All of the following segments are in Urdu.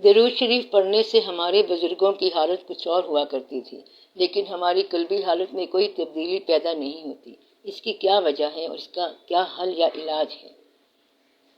درود شریف پڑھنے سے ہمارے بزرگوں کی حالت کچھ اور ہوا کرتی تھی، لیکن ہماری قلبی حالت میں کوئی تبدیلی پیدا نہیں ہوتی۔ اس کی کیا وجہ ہے اور اس کا کیا حل یا علاج ہے؟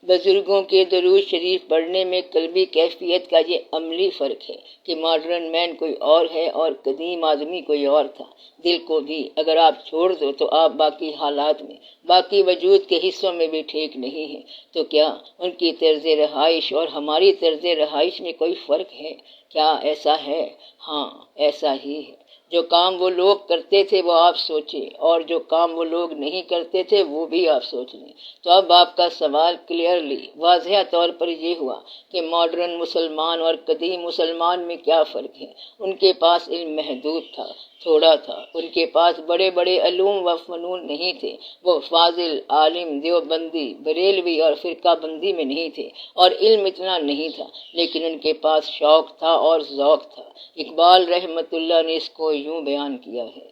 بزرگوں کے درود شریف پڑھنے میں قلبی کیفیت کا یہ عملی فرق ہے کہ ماڈرن مین کوئی اور ہے اور قدیم آدمی کوئی اور تھا۔ دل کو بھی اگر آپ چھوڑ دو تو آپ باقی حالات میں، باقی وجود کے حصوں میں بھی ٹھیک نہیں ہیں۔ تو کیا ان کی طرز رہائش اور ہماری طرز رہائش میں کوئی فرق ہے؟ کیا ایسا ہے؟ ہاں، ایسا ہی ہے۔ جو کام وہ لوگ کرتے تھے وہ آپ سوچیں، اور جو کام وہ لوگ نہیں کرتے تھے وہ بھی آپ سوچ لیں۔ تو اب آپ کا سوال کلیئرلی، واضح طور پر یہ ہوا کہ ماڈرن مسلمان اور قدیم مسلمان میں کیا فرق ہے۔ ان کے پاس علم محدود تھا، تھوڑا تھا۔ ان کے پاس بڑے بڑے علوم و فنون نہیں تھے۔ وہ فاضل، عالم، دیوبندی، بریلوی اور فرقہ بندی میں نہیں تھے، اور علم اتنا نہیں تھا، لیکن ان کے پاس شوق تھا اور ذوق تھا۔ اقبال رحمۃ اللہ نے اس کو یوں بیان کیا ہے: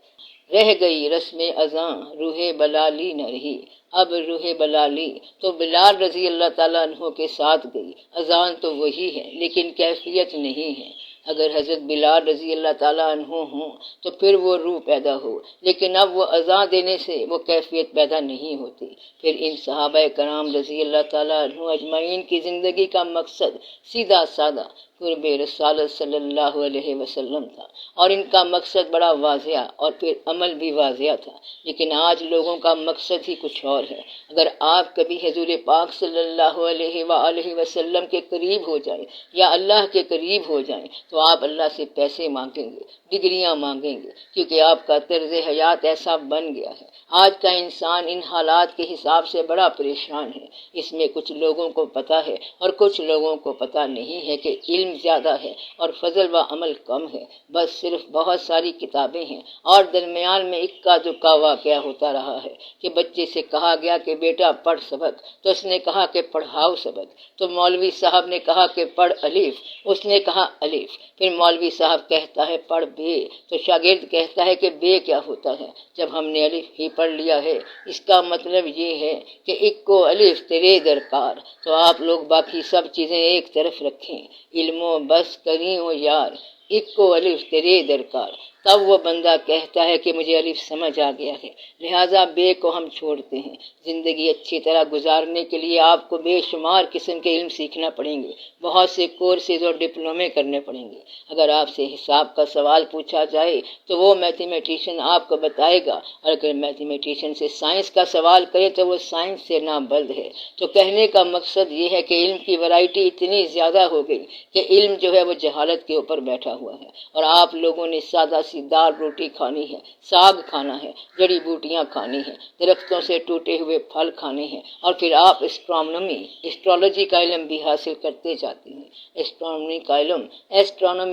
رہ گئی رسم اذاں روح بلالی نہ رہی۔ اب روح بلالی تو بلال رضی اللہ تعالیٰ عنہ کے ساتھ گئی، اذان تو وہی ہے لیکن کیفیت نہیں ہے۔ اگر حضرت بلال رضی اللہ تعالیٰ عنہ ہوں تو پھر وہ روح پیدا ہو، لیکن اب وہ اذان دینے سے وہ کیفیت پیدا نہیں ہوتی۔ پھر ان صحابہ کرام رضی اللہ تعالیٰ عنہ اجمعین کی زندگی کا مقصد سیدھا سادہ قرب رسالت صلی اللہ علیہ وسلم تھا، اور ان کا مقصد بڑا واضح اور پھر عمل بھی واضح تھا۔ لیکن آج لوگوں کا مقصد ہی کچھ اور ہے۔ اگر آپ کبھی حضور پاک صلی اللہ علیہ وآلہ وسلم کے قریب ہو جائیں یا اللہ کے قریب ہو جائیں تو آپ اللہ سے پیسے مانگیں گے، ڈگریاں مانگیں گے، کیونکہ آپ کا طرز حیات ایسا بن گیا ہے۔ آج کا انسان ان حالات کے حساب سے بڑا پریشان ہے۔ اس میں کچھ لوگوں کو پتہ ہے اور کچھ لوگوں کو پتہ نہیں ہے کہ علم زیادہ ہے اور فضل و عمل کم ہے۔ بس صرف بہت ساری کتابیں ہیں، اور درمیان میں اکا دکا واقعہ ہوتا رہا ہے کہ بچے سے کہا گیا کہ بیٹا پڑھ سبق، تو اس نے کہا کہ پڑھاؤ سبق۔ تو مولوی صاحب نے کہا کہ پڑھ الف، اس نے کہا الف۔ پھر مولوی صاحب کہتا ہے پڑھ بے، تو شاگرد کہتا ہے کہ بے کیا ہوتا ہے؟ جب ہم نے الف ہی پڑھ لیا ہے، اس کا مطلب یہ ہے کہ اکو الف تیرے درکار۔ تو آپ لوگ باقی سب چیزیں ایک طرف رکھیں، علم و بس کریں ہو یار، اکو الف تیرے درکار۔ تب وہ بندہ کہتا ہے کہ مجھے الف سمجھ آ گیا ہے، لہٰذا بے کو ہم چھوڑتے ہیں۔ زندگی اچھی طرح گزارنے کے لیے آپ کو بے شمار قسم کے علم سیکھنا پڑیں گے، بہت سے کورسز اور ڈپلومے کرنے پڑیں گے۔ اگر آپ سے حساب کا سوال پوچھا جائے تو وہ میتھمیٹیشین آپ کو بتائے گا، اور اگر میتھمیٹیشین سے سائنس کا سوال کرے تو وہ سائنس سے نابلد ہے۔ تو کہنے کا مقصد یہ ہے کہ علم کی ورائٹی اتنی زیادہ ہو گئی کہ علم جو ہے وہ جہالت کے اوپر بیٹھا ہوا ہے، اور آپ لوگوں نے سادہ سی دال روٹی کھانی ہے، ساگ کھانا ہے، جڑی بوٹیاں کھانی ہیں، درختوں سے ٹوٹے ہوئے پھل کھانے ہیں، اور پھر آپ ایسٹرولوجی کا علم بھی حاصل کرتے جاتے ہیں۔ ایسٹرونومی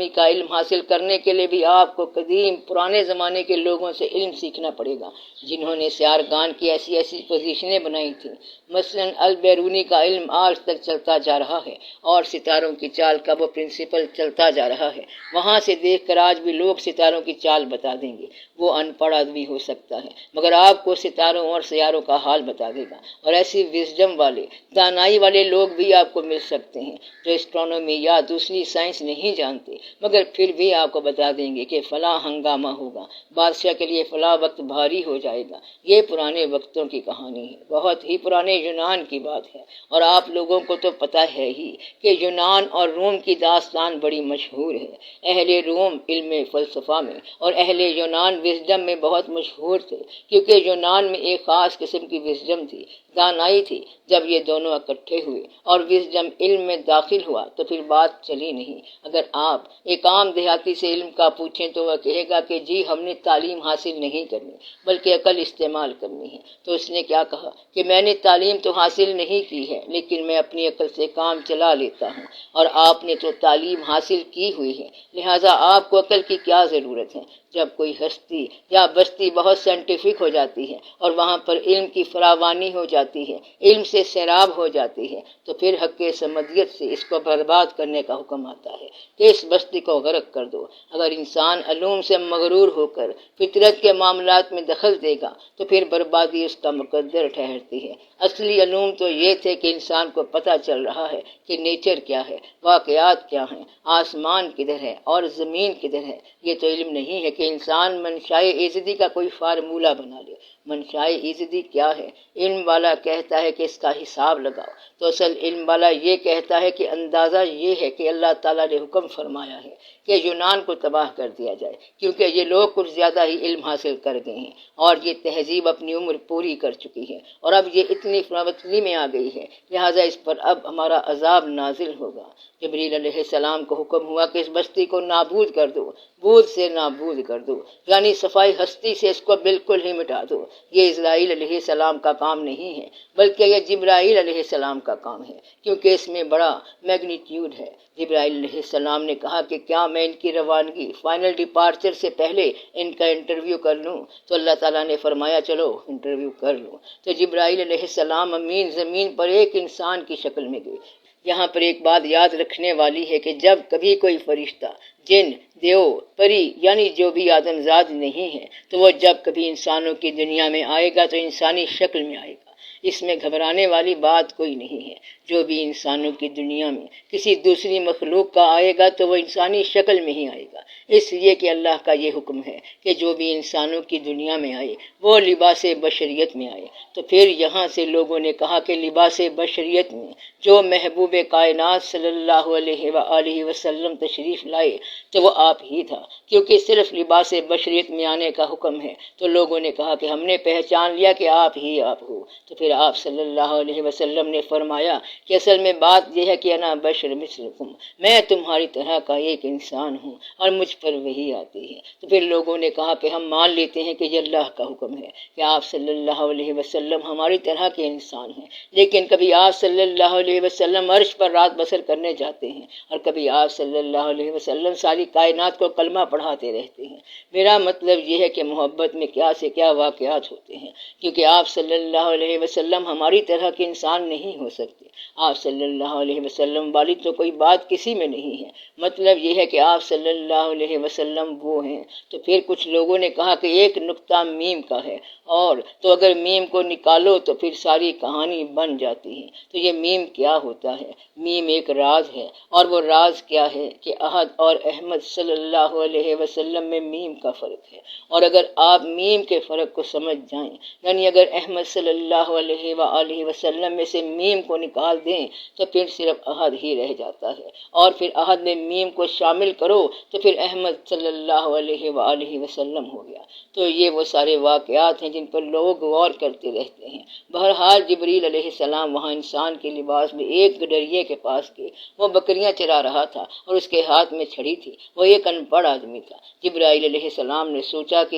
کا علم حاصل کرنے کے لیے بھی آپ کو قدیم پرانے زمانے کے لوگوں سے علم سیکھنا پڑے گا، جنہوں نے سیارگان کی ایسی ایسی پوزیشنیں بنائی تھیں۔ مثلاً البیرونی کا علم آج تک چلتا جا رہا ہے، اور ستاروں کی چال کا وہ پرنسپل چلتا جا رہا ہے۔ وہاں سے دیکھ کر آج بھی لوگ ستاروں کی چال بتا دیں گے۔ وہ ان پڑھ آدمی ہو سکتا ہے مگر آپ کو ستاروں اور سیاروں کا حال بتا دے گا۔ اور ایسی وزڈم والے، دانائی والے لوگ بھی آپ کو مل سکتے ہیں جو اسٹرونومی یا دوسری سائنس نہیں جانتے، مگر پھر بھی آپ کو بتا دیں گے کہ فلاں ہنگامہ ہوگا، بادشاہ کے لیے فلاں وقت بھاری ہو جائے گا۔ یہ پرانے وقتوں کی کہانی ہے، بہت ہی پرانے یونان کی بات ہے، اور آپ لوگوں کو تو پتہ ہے ہی کہ یونان اور روم کی داستان بڑی مشہور ہے۔ اہل روم علم فلسفہ میں اور اہل یونان وزڈم میں بہت مشہور تھے، کیونکہ یونان میں ایک خاص قسم کی وزڈم تھی، دانائی تھی۔ جب یہ دونوں اکٹھے ہوئے اور وزڈم علم میں داخل ہوا تو پھر بات چلی نہیں۔ اگر آپ ایک عام دیہاتی سے علم کا پوچھیں تو وہ کہے گا کہ جی ہم نے تعلیم حاصل نہیں کرنی بلکہ عقل استعمال کرنی ہے۔ تو اس نے کیا کہا کہ میں نے تعلیم تو حاصل نہیں کی ہے لیکن میں اپنی عقل سے کام چلا لیتا ہوں، اور آپ نے تو تعلیم حاصل کی ہوئی ہے، لہٰذا آپ کو عقل کی کیا ضرورت ہے؟ جب کوئی ہستی یا بستی بہت سائنٹیفک ہو جاتی ہے اور وہاں پر علم کی فراوانی ہو جاتی ہے، علم سے سیراب ہو جاتی ہے، تو پھر حق سمدیت سے اس کو برباد کرنے کا حکم آتا ہے کہ اس بستی کو غرق کر دو۔ اگر انسان علوم سے مغرور ہو کر فطرت کے معاملات میں دخل دے گا تو پھر بربادی اس کا مقدر ٹھہرتی ہے۔ اصلی علوم تو یہ تھے کہ انسان کو پتہ چل رہا ہے کہ نیچر کیا ہے، واقعات کیا ہیں، آسمان کدھر ہے اور زمین کدھر ہے۔ یہ تو علم نہیں ہے کہ انسان منشائے ایزدی کا کوئی فارمولہ بنا لے۔ منشائے ایزدی کیا ہے؟ علم والا کہتا ہے کہ اس کا حساب لگاؤ، تو اصل علم والا یہ کہتا ہے کہ اندازہ یہ ہے کہ اللہ تعالیٰ نے حکم فرمایا ہے کہ یونان کو تباہ کر دیا جائے، کیونکہ یہ لوگ کچھ زیادہ ہی علم حاصل کر گئے ہیں اور یہ تہذیب اپنی عمر پوری کر چکی ہے اور اب یہ اتنی فروتنی میں آ گئی ہے، لہٰذا اس پر اب ہمارا عذاب نازل ہوگا۔ جبریل علیہ السلام کو حکم ہوا کہ اس بستی کو نابود کر دو، بود سے نابود کر دو، یعنی صفائی ہستی سے اس کو بالکل ہی مٹا دو۔ یہ اسرائیل علیہ السلام کا کام نہیں ہے بلکہ یہ جبرائیل علیہ السلام کا کام ہے، کیونکہ اس میں بڑا میگنیٹیوڈ ہے۔ جبرائیل علیہ السلام نے کہا کہ کیا میں ان کی روانگی فائنل ڈپارچر سے پہلے ان کا انٹرویو کر لوں؟ تو اللہ تعالیٰ نے فرمایا چلو انٹرویو کر لو۔ تو جبرائیل علیہ السلام امین زمین پر ایک انسان کی شکل میں گئے۔ یہاں پر ایک بات یاد رکھنے والی ہے کہ جب کبھی کوئی فرشتہ، جن، دیو، پری یعنی جو بھی آدم زاد نہیں ہے، تو وہ جب کبھی انسانوں کی دنیا میں آئے گا تو انسانی شکل میں آئے گا۔ اس میں گھبرانے والی بات کوئی نہیں ہے۔ جو بھی انسانوں کی دنیا میں کسی دوسری مخلوق کا آئے گا تو وہ انسانی شکل میں ہی آئے گا، اس لیے کہ اللہ کا یہ حکم ہے کہ جو بھی انسانوں کی دنیا میں آئے وہ لباس بشریت میں آئے۔ تو پھر یہاں سے لوگوں نے کہا کہ لباس بشریت میں جو محبوب کائنات صلی اللہ علیہ وآلہ وسلم تشریف لائے تو وہ آپ ہی تھا، کیونکہ صرف لباس بشریت میں آنے کا حکم ہے۔ تو لوگوں نے کہا کہ ہم نے پہچان لیا کہ آپ ہی آپ ہو۔ تو پھر آپ صلی اللہ علیہ وسلم نے فرمایا کہ اصل میں بات یہ ہے کہ انا بشر مثلکم، میں تمہاری طرح کا ایک انسان ہوں اور مجھ پر وحی آتی ہے۔ تو پھر لوگوں نے کہا کہ ہم مان لیتے ہیں کہ یہ اللہ کا حکم ہے کہ آپ صلی اللہ علیہ وسلم ہماری طرح کے انسان ہیں، لیکن کبھی آپ صلی اللہ علیہ وسلم عرش پر رات بسر کرنے جاتے ہیں اور کبھی آپ صلی اللہ علیہ وسلم ساری کائنات کو کلمہ پڑھاتے رہتے ہیں۔ میرا مطلب یہ ہے کہ محبت میں کیا سے کیا واقعات ہوتے ہیں، کیونکہ آپ صلی اللہ علیہ وسلم ہماری طرح کے انسان نہیں ہو سکتے۔ آپ صلی اللہ علیہ وسلم والی تو کوئی بات کسی میں نہیں ہے، مطلب یہ ہے کہ آپ صلی اللہ علیہ وسلم وہ ہیں۔ تو پھر کچھ لوگوں نے کہا کہ ایک نقطہ میم کا ہے، اور تو اگر میم کو نکالو تو پھر ساری کہانی بن جاتی ہے۔ تو یہ میم کیا ہوتا ہے؟ میم ایک راز ہے، اور وہ راز کیا ہے کہ احد اور احمد صلی اللہ علیہ وسلم میں میم کا فرق ہے، اور اگر آپ میم کے فرق کو سمجھ جائیں، یعنی اگر احمد صلی اللہ علیہ وآلہ وسلم میں سے میم کو نکال دیں تو پھر صرف احد ہی رہ جاتا ہے، اور پھر احد میں میم کو شامل کرو تو پھر احمد صلی اللہ علیہ وآلہ وسلم ہو گیا۔ تو یہ وہ سارے واقعات ہیں جن پر لوگ غور کرتے رہتے ہیں۔ بہرحال جبریل علیہ السلام وہاں انسان کے لباس میں ایک گڈریے کے پاس گئے، وہ بکریاں چرا رہا تھا اور اس کے ہاتھ میں چھڑی تھی، وہ ایک ان پڑھ آدمی تھا۔ جبرائیل علیہ السلام نے سوچا کہ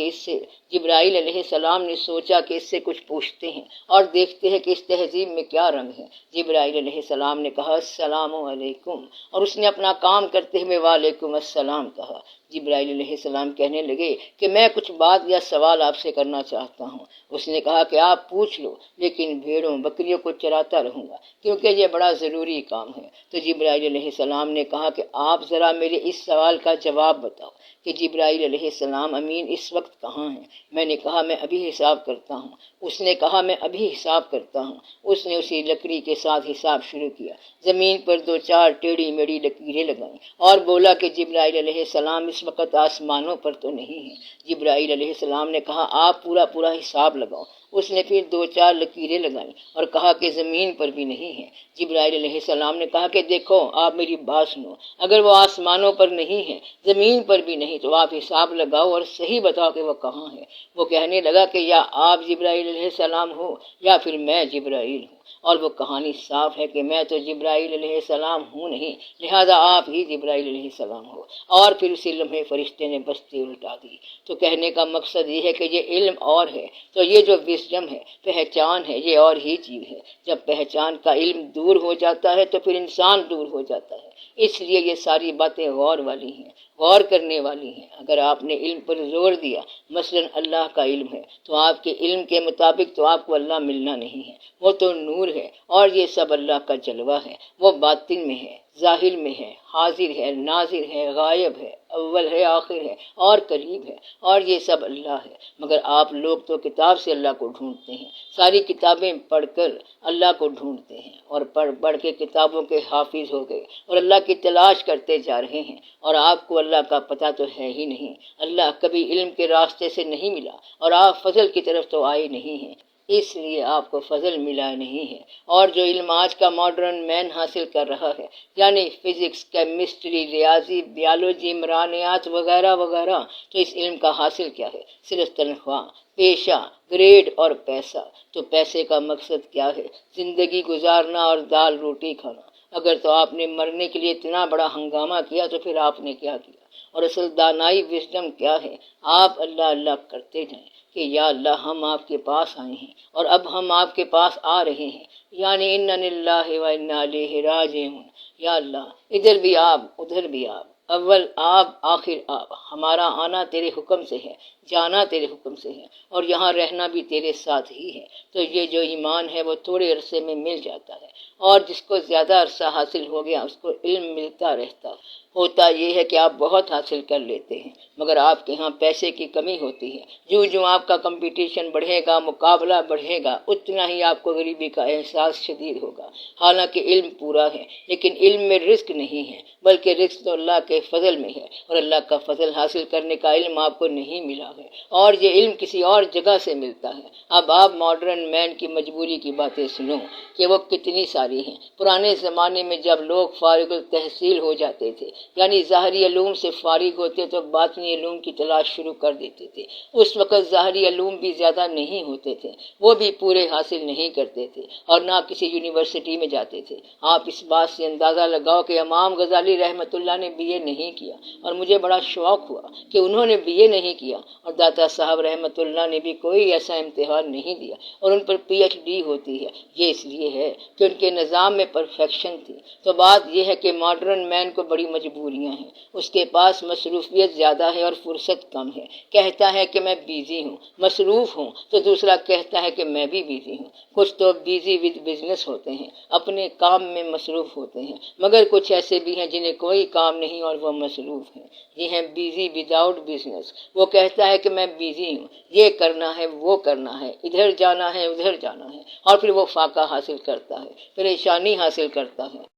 اس سے کچھ پوچھتے ہیں اور دیکھتے ہیں کہ اس تہذیب میں کیا رنگ ہے۔ جبرائیل علیہ السلام نے کہا السلام علیکم، اور اس نے اپنا کام کرتے ہوئے وعلیکم السلام کہا۔ جبرائیل علیہ السلام کہنے لگے کہ میں کچھ بات یا سوال آپ سے کرنا چاہتا ہوں۔ اس نے کہا کہ آپ پوچھ لو، لیکن بھیڑوں بکریوں کو چراتا رہوں گا کیونکہ یہ بڑا ضروری کام ہے۔ تو جبرائیل علیہ السلام نے کہا کہ آپ ذرا میرے اس سوال کا جواب بتاؤ کہ جبرائیل علیہ السلام امین اس وقت کہاں ہیں؟ میں نے کہا میں ابھی حساب کرتا ہوں۔ اس نے کہا میں ابھی حساب کرتا ہوں۔ اس نے اسی لکڑی کے ساتھ حساب شروع کیا، زمین پر 2-4 ٹیڑھی میڑھی لکیریں لگائیں اور بولا کہ جبرائیل علیہ السلام اس وقت آسمانوں پر تو نہیں ہیں۔ جبرائیل علیہ السلام نے کہا آپ پورا حساب لگاؤ۔ اس نے پھر 2-4 لکیریں لگائیں اور کہا کہ زمین پر بھی نہیں ہے۔ جبرائیل علیہ السلام نے کہا کہ دیکھو آپ میری بات سنو، اگر وہ آسمانوں پر نہیں ہے، زمین پر بھی نہیں، تو آپ حساب لگاؤ اور صحیح بتاؤ کہ وہ کہاں ہے۔ وہ کہنے لگا کہ یا آپ جبرائیل علیہ السلام ہو یا پھر میں جبرائیل ہوں، اور وہ کہانی صاف ہے کہ میں تو جبرائیل علیہ السلام ہوں نہیں، لہذا آپ ہی جبرائیل علیہ السلام ہو۔ اور پھر اسی لمحے فرشتے نے بستی الٹا دی۔ تو کہنے کا مقصد یہ ہے کہ یہ علم اور ہے، تو یہ جو وزڈم ہے، پہچان ہے، یہ اور ہی چیز ہے۔ جب پہچان کا علم دور ہو جاتا ہے تو پھر انسان دور ہو جاتا ہے۔ اس لیے یہ ساری باتیں غور والی ہیں، غور کرنے والی ہیں۔ اگر آپ نے علم پر زور دیا، مثلا اللہ کا علم ہے، تو آپ کے علم کے مطابق تو آپ کو اللہ ملنا نہیں ہے، وہ تو نور ہے، اور یہ سب اللہ کا جلوہ ہے۔ وہ باطن میں ہے، ظاہر میں ہے، حاضر ہے، ناظر ہے، غائب ہے، اول ہے، آخر ہے، اور قریب ہے، اور یہ سب اللہ ہے۔ مگر آپ لوگ تو کتاب سے اللہ کو ڈھونڈتے ہیں، ساری کتابیں پڑھ کر اللہ کو ڈھونڈتے ہیں، اور پڑھ پڑھ کے کتابوں کے حافظ ہو گئے اور اللہ کی تلاش کرتے جا رہے ہیں، اور آپ کو اللہ کا پتہ تو ہے ہی نہیں۔ اللہ کبھی علم کے راستے سے نہیں ملا، اور آپ فضل کی طرف تو آئے نہیں ہیں، اس لیے آپ کو فضل ملا نہیں ہے۔ اور جو علم آج کا ماڈرن مین حاصل کر رہا ہے، یعنی فزکس، کیمسٹری، ریاضی، بیالوجی، مرانیات وغیرہ وغیرہ، تو اس علم کا حاصل کیا ہے؟ صرف تنخواہ، پیشہ، گریڈ اور پیسہ۔ تو پیسے کا مقصد کیا ہے؟ زندگی گزارنا اور دال روٹی کھانا۔ اگر تو آپ نے مرنے کے لیے اتنا بڑا ہنگامہ کیا تو پھر آپ نے کیا کیا؟ اور اصل دانائی وزڈم کیا ہے؟ آپ اللہ اللہ کرتے جائیں کہ یا اللہ ہم آپ کے پاس آئے ہیں، اور اب ہم آپ کے پاس آ رہے ہیں، یعنی انا للہ و انا الیہ راجعون۔ یا اللہ ادھر بھی آپ، ادھر بھی آپ، اول آپ، آخر آپ۔ ہمارا آنا تیرے حکم سے ہے، جانا تیرے حکم سے ہے، اور یہاں رہنا بھی تیرے ساتھ ہی ہے۔ تو یہ جو ایمان ہے وہ تھوڑے عرصے میں مل جاتا ہے، اور جس کو زیادہ عرصہ حاصل ہو گیا اس کو علم ملتا رہتا ہے۔ ہوتا یہ ہے کہ آپ بہت حاصل کر لیتے ہیں، مگر آپ کے ہاں پیسے کی کمی ہوتی ہے۔ جو جو آپ کا کمپٹیشن بڑھے گا، مقابلہ بڑھے گا، اتنا ہی آپ کو غریبی کا احساس شدید ہوگا۔ حالانکہ علم پورا ہے، لیکن علم میں رزق نہیں ہے، بلکہ رزق تو اللہ کے فضل میں ہے، اور اللہ کا فضل حاصل کرنے کا علم آپ کو نہیں ملا ہے، اور یہ علم کسی اور جگہ سے ملتا ہے۔ اب آپ ماڈرن مین کی مجبوری کی باتیں سنو کہ وہ کتنی ساری ہیں۔ پرانے زمانے میں جب لوگ فارغ التحصیل ہو جاتے تھے، یعنی ظاہری علوم سے فارغ ہوتے تو باطنی علوم کی تلاش شروع کر دیتے تھے۔ اس وقت ظاہری علوم بھی زیادہ نہیں ہوتے تھے، وہ بھی پورے حاصل نہیں کرتے تھے، اور نہ کسی یونیورسٹی میں جاتے تھے۔ آپ اس بات سے اندازہ لگاؤ کہ امام غزالی رحمۃ اللہ نے بی اے نہیں کیا، اور مجھے بڑا شوق ہوا کہ انہوں نے بی اے نہیں کیا، اور داتا صاحب رحمۃ اللہ نے بھی کوئی ایسا امتحان نہیں دیا، اور ان پر پی ایچ ڈی ہوتی ہے۔ یہ اس لیے ہے کہ ان کے نظام میں پرفیکشن تھی۔ تو بات یہ ہے کہ ماڈرن مین کو بڑی مجبوریاں ہیں، اس کے پاس مصروفیت زیادہ ہے اور فرصت کم ہے۔ کہتا ہے کہ میں بیزی ہوں، مصروف ہوں، تو دوسرا کہتا ہے کہ میں بھی بیزی ہوں۔ کچھ تو بیزی ود بزنس ہوتے ہیں، اپنے کام میں مصروف ہوتے ہیں، مگر کچھ ایسے بھی ہیں جنہیں کوئی کام نہیں اور وہ مصروف ہیں۔ یہ ہیں بیزی وداؤٹ بزنس۔ وہ کہتا ہے کہ میں بیزی ہوں، یہ کرنا ہے، وہ کرنا ہے، ادھر جانا ہے، ادھر جانا ہے، اور پھر وہ فاقہ حاصل کرتا ہے، پریشانی حاصل کرتا ہے،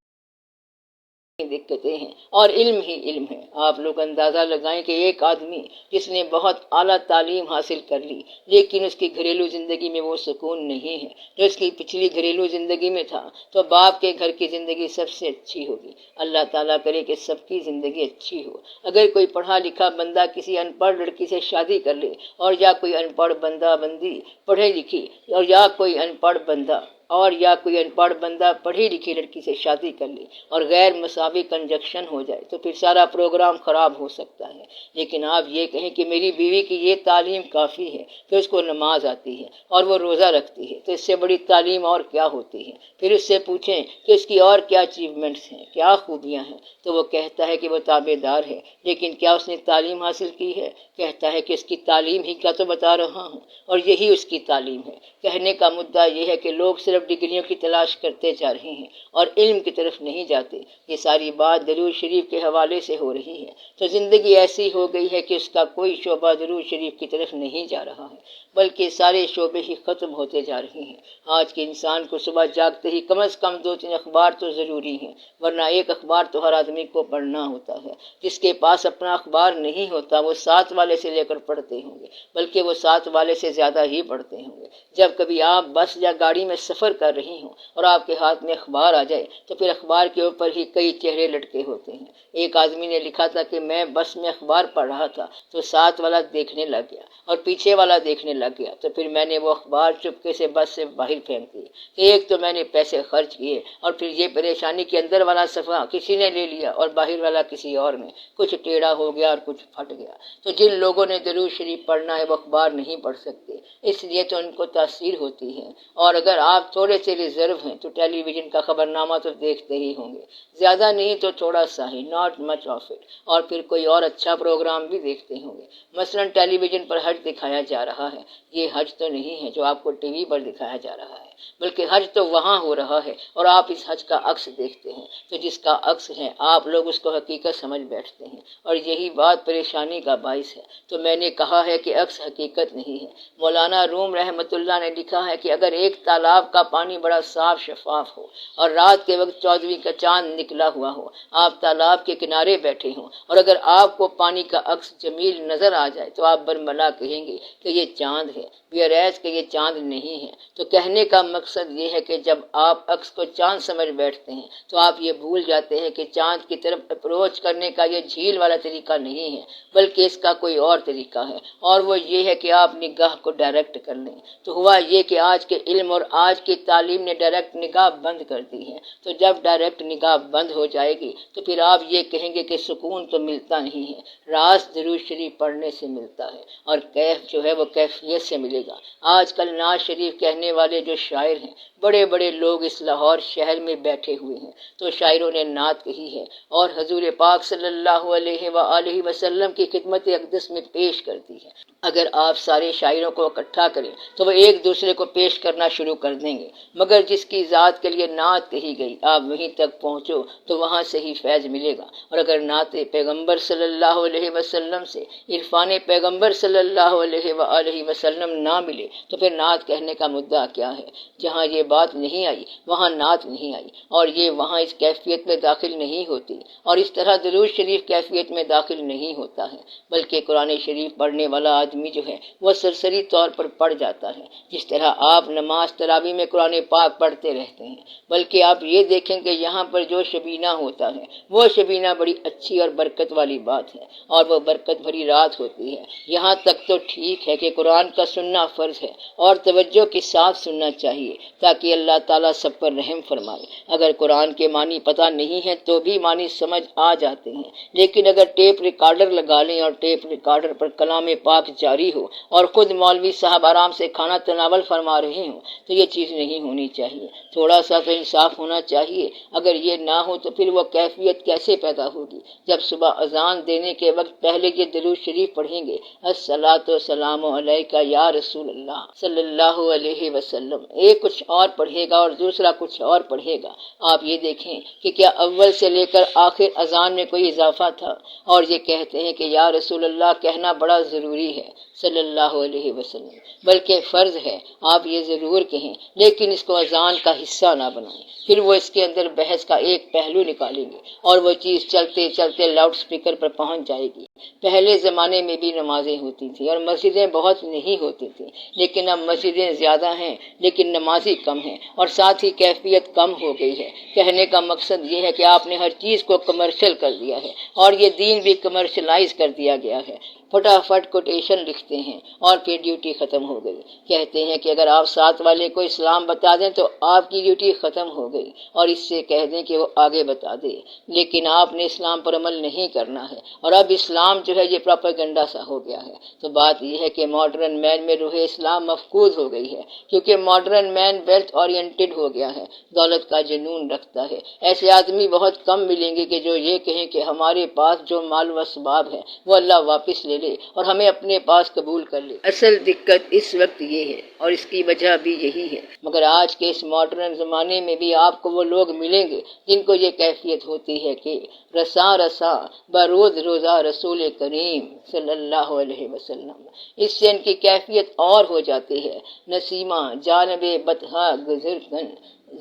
دقتیں ہیں، اور علم ہی علم ہے۔ آپ لوگ اندازہ لگائیں کہ ایک آدمی جس نے بہت اعلیٰ تعلیم حاصل کر لی، لیکن اس کی گھریلو زندگی میں وہ سکون نہیں ہے جو اس کی پچھلی گھریلو زندگی میں تھا، تو باپ کے گھر کی زندگی سب سے اچھی ہوگی۔ اللہ تعالیٰ کرے کہ سب کی زندگی اچھی ہو۔ اگر کوئی پڑھا لکھا بندہ کسی ان پڑھ لڑکی سے شادی کر لے، اور یا کوئی ان پڑھ بندہ بندی پڑھے لکھی، اور یا کوئی ان پڑھ بندہ پڑھی لکھی لڑکی سے شادی کر لے، اور غیر مساوی کنجکشن ہو جائے، تو پھر سارا پروگرام خراب ہو سکتا ہے۔ لیکن آپ یہ کہیں کہ میری بیوی کی یہ تعلیم کافی ہے کہ اس کو نماز آتی ہے اور وہ روزہ رکھتی ہے، تو اس سے بڑی تعلیم اور کیا ہوتی ہے؟ پھر اس سے پوچھیں کہ اس کی اور کیا اچیومنٹس ہیں، کیا خوبیاں ہیں، تو وہ کہتا ہے کہ وہ تابع دار ہے۔ لیکن کیا اس نے تعلیم حاصل کی ہے؟ کہتا ہے کہ اس کی تعلیم ہی کا تو بتا رہا ہوں، اور یہی اس کی تعلیم ہے۔ کہنے کا مدعا یہ ہے کہ لوگ صرف ڈگریوں کی تلاش کرتے جا رہے ہیں اور علم کی طرف نہیں جاتے۔ یہ ساری بات درود شریف کے حوالے سے ہو رہی ہے۔ تو زندگی ایسی ہو گئی ہے کہ اس کا کوئی شعبہ درود شریف کی طرف نہیں جا رہا ہے، بلکہ سارے شعبے ہی ختم ہوتے جا رہے ہیں۔ آج کے انسان کو صبح جاگتے ہی کم از کم 2-3 اخبار تو ضروری ہیں، ورنہ ایک اخبار تو ہر آدمی کو پڑھنا ہوتا ہے۔ جس کے پاس اپنا اخبار نہیں ہوتا وہ 7 والے سے لے کر پڑھتے ہوں گے، بلکہ وہ 7 والے سے زیادہ ہی پڑھتے ہوں گے۔ جب کبھی آپ بس یا گاڑی میں سفر کر رہی ہوں اور آپ کے ہاتھ میں اخبار آ جائے تو پھر اخبار کے اوپر ہی کئی چہرے لٹکے ہوتے ہیں۔ ایک آدمی نے لکھا تھا کہ میں بس میں اخبار پڑھ رہا تھا تو 7 والا دیکھنے لگ گیا اور پیچھے والا دیکھنے لگ گیا، تو پھر میں نے وہ اخبار چپکے سے بس سے باہر پھینک دی کہ ایک تو میں نے پیسے خرچ کیے، اور پھر یہ پریشانی کہ اندر والا صفحہ کسی نے لے لیا اور باہر والا کسی اور نے، کچھ ٹیڑھا ہو گیا اور کچھ پھٹ گیا۔ تو جن لوگوں نے درود شریف پڑھنا ہے وہ اخبار نہیں پڑھ سکتے، اس لیے تو ان کو تاثیر ہوتی ہے۔ اور اگر آپ تھوڑا تھوڑے سے ریزرو ہیں تو ٹیلی ویژن کا خبرنامہ تو دیکھتے ہی ہوں گے، زیادہ نہیں تو تھوڑا سا ہی، ناٹ مچ آف اٹ، اور پھر کوئی اور اچھا پروگرام بھی دیکھتے ہوں گے۔ مثلاً ٹیلی ویژن پر حج دکھایا جا رہا ہے، یہ حج تو نہیں ہے جو آپ کو ٹی وی پر دکھایا جا رہا ہے، بلکہ حج تو وہاں ہو رہا ہے اور آپ اس حج کا عکس دیکھتے ہیں، تو جس کا عکس ہے آپ لوگ اس کو حقیقت سمجھ بیٹھتے ہیں، اور یہی بات پریشانی کا باعث ہے۔ تو میں نے کہا ہے کہ عکس حقیقت نہیں ہے۔ مولانا روم رحمۃ اللہ نے لکھا ہے کہ اگر ایک تالاب کا پانی بڑا صاف شفاف ہو اور رات کے وقت 14ویں کا چاند نکلا ہوا ہو، آپ تالاب کے کنارے بیٹھے ہوں، اور اگر آپ کو پانی کا عکس جمیل نظر آ جائے تو آپ برملا کہیں گے کہ یہ چاند ہے، بیاریز کہ یہ چاند نہیں ہے۔ تو کہنے کا مقصد یہ ہے کہ جب آپ عکس کو چاند سمجھ بیٹھتے ہیں تو آپ یہ بھول جاتے ہیں کہ چاند کی طرف اپروچ کرنے کا یہ جھیل والا طریقہ نہیں ہے، بلکہ اس کا کوئی اور طریقہ ہے، اور وہ یہ ہے کہ آپ نگاہ کو ڈائریکٹ کر لیں۔ تو ہوا یہ کہ آج کے علم اور آج کی تعلیم نے ڈائریکٹ نگاہ بند کر دی ہے، تو جب ڈائریکٹ نگاہ بند ہو جائے گی تو پھر آپ یہ کہیں گے کہ سکون تو ملتا نہیں ہے، راز درود شریف پڑھنے سے ملتا ہے، اور کیف جو ہے وہ کیفیت سے ملے گا۔ آج کل نعت شریف کہنے والے جو شاعر ہیں، بڑے بڑے لوگ اس لاہور شہر میں بیٹھے ہوئے ہیں، تو شاعروں نے نعت کہی ہے اور حضور پاک صلی اللہ علیہ وآلہ وسلم کی خدمت اقدس میں پیش کر دی ہے۔ اگر آپ سارے شاعروں کو اکٹھا کریں تو وہ ایک دوسرے کو پیش کرنا شروع کر دیں گے، مگر جس کی ذات کے لیے نعت کہی گئی آپ وہیں تک پہنچو تو وہاں سے ہی فیض ملے گا، اور اگر نعت پیغمبر صلی اللہ علیہ وسلم سے عرفان پیغمبر صلی اللہ علیہ وآلہ وسلم نہ ملے تو پھر نعت کہنے کا مدعا کیا ہے؟ جہاں یہ بات نہیں آئی وہاں نعت نہیں آئی، اور یہ وہاں اس کیفیت میں داخل نہیں ہوتی، اور اس طرح درود شریف کیفیت میں داخل نہیں ہوتا ہے، بلکہ قرآن شریف پڑھنے والا آدمی جو ہے وہ سرسری طور پر پڑھ جاتا ہے، جس طرح آپ نماز تراویح میں قرآن پاک پڑھتے رہتے ہیں، بلکہ آپ یہ دیکھیں کہ یہاں پر جو شبینہ ہوتا ہے وہ شبینہ بڑی اچھی اور برکت والی بات ہے، اور وہ برکت بھری رات ہوتی ہے۔ یہاں تک تو ٹھیک ہے کہ قرآن کا سننا فرض ہے اور توجہ کے ساتھ سننا چاہیے تاکہ اللہ تعالیٰ سب پر رحم فرمائے۔ اگر قرآن کے معنی پتہ نہیں ہے تو بھی معنی سمجھ آ جاتے ہیں، لیکن اگر ٹیپ ریکارڈر لگا لیں اور ٹیپ ریکارڈر پر کلام پاک جاری ہو اور خود مولوی صاحب آرام سے کھانا تناول فرما رہے ہوں تو یہ چیز نہیں ہونی چاہیے۔ تھوڑا سا تو انصاف ہونا چاہیے۔ اگر یہ نہ ہو تو پھر وہ کیفیت کیسے پیدا ہوگی؟ جب صبح اذان دینے کے وقت پہلے یہ درود شریف پڑھیں گے، الصلاۃ والسلام علیک یا رسول اللہ صلی اللہ علیہ وسلم، ایک کچھ اور پڑھے گا اور دوسرا کچھ اور پڑھے گا، آپ یہ دیکھیں کہ کیا اول سے لے کر آخر اذان میں کوئی اضافہ تھا؟ اور یہ کہتے ہیں کہ یا رسول اللہ کہنا بڑا ضروری ہے صلی اللہ علیہ وسلم، بلکہ فرض ہے، آپ یہ ضرور کہیں، لیکن اس کو اذان کا حصہ نہ بنائیں، پھر وہ اس کے اندر بحث کا ایک پہلو نکالیں گے اور وہ چیز چلتے چلتے لاؤڈ سپیکر پر پہنچ جائے گی۔ پہلے زمانے میں بھی نمازیں ہوتی تھیں اور مسجدیں بہت نہیں ہوتی تھیں، لیکن اب مسجدیں زیادہ ہیں لیکن نمازی کم ہیں، اور ساتھ ہی کیفیت کم ہو گئی ہے۔ کہنے کا مقصد یہ ہے کہ آپ نے ہر چیز کو کمرشل کر دیا ہے، اور یہ دین بھی کمرشلائز کر دیا گیا ہے۔ فٹافٹ کوٹیشن لکھتے ہیں اور پھر ڈیوٹی ختم ہو گئی۔ کہتے ہیں کہ اگر آپ ساتھ والے کو اسلام بتا دیں تو آپ کی ڈیوٹی ختم ہو گئی، اور اس سے کہہ دیں کہ وہ آگے بتا دے، لیکن آپ نے اسلام پر عمل نہیں کرنا ہے، اور اب اسلام جو ہے یہ پروپیگنڈا سا ہو گیا ہے۔ تو بات یہ ہے کہ ماڈرن مین میں روح اسلام مفقود ہو گئی ہے، کیونکہ ماڈرن مین ویلتھ اورینٹڈ ہو گیا ہے، دولت کا جنون رکھتا ہے۔ ایسے آدمی بہت کم ملیں گے کہ جو یہ کہیں کہ ہمارے پاس جو مال و اسباب ہے وہ اللہ واپس لے لے اور ہمیں اپنے پاس قبول کر لے۔ اصل دقت اس وقت یہ ہے، اور اس کی وجہ بھی یہی ہے، مگر آج کے اس ماڈرن زمانے میں بھی آپ کو وہ لوگ ملیں گے جن کو یہ کیفیت ہوتی ہے کہ رساں رساں برود روزہ رسول کریم صلی اللہ علیہ وسلم، اس سے ان کی کیفیت اور ہو جاتی ہے۔ نسیمہ جانب بطحا گزر کن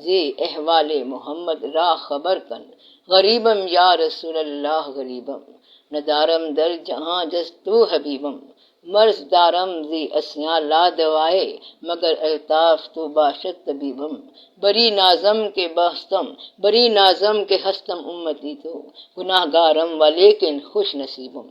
زی احوال محمد را خبر کن، غریبم یا رسول اللہ غریبم، ندارم در جہاں جس تو حبیبم، مرض دارم زی اسیاں لا دوائے مگر الطاف تو باشد طبیبم، بری نازم کے بہستم بری نازم کے ہستم امتی تو گناہ گارم ولیکن خوش نصیبم۔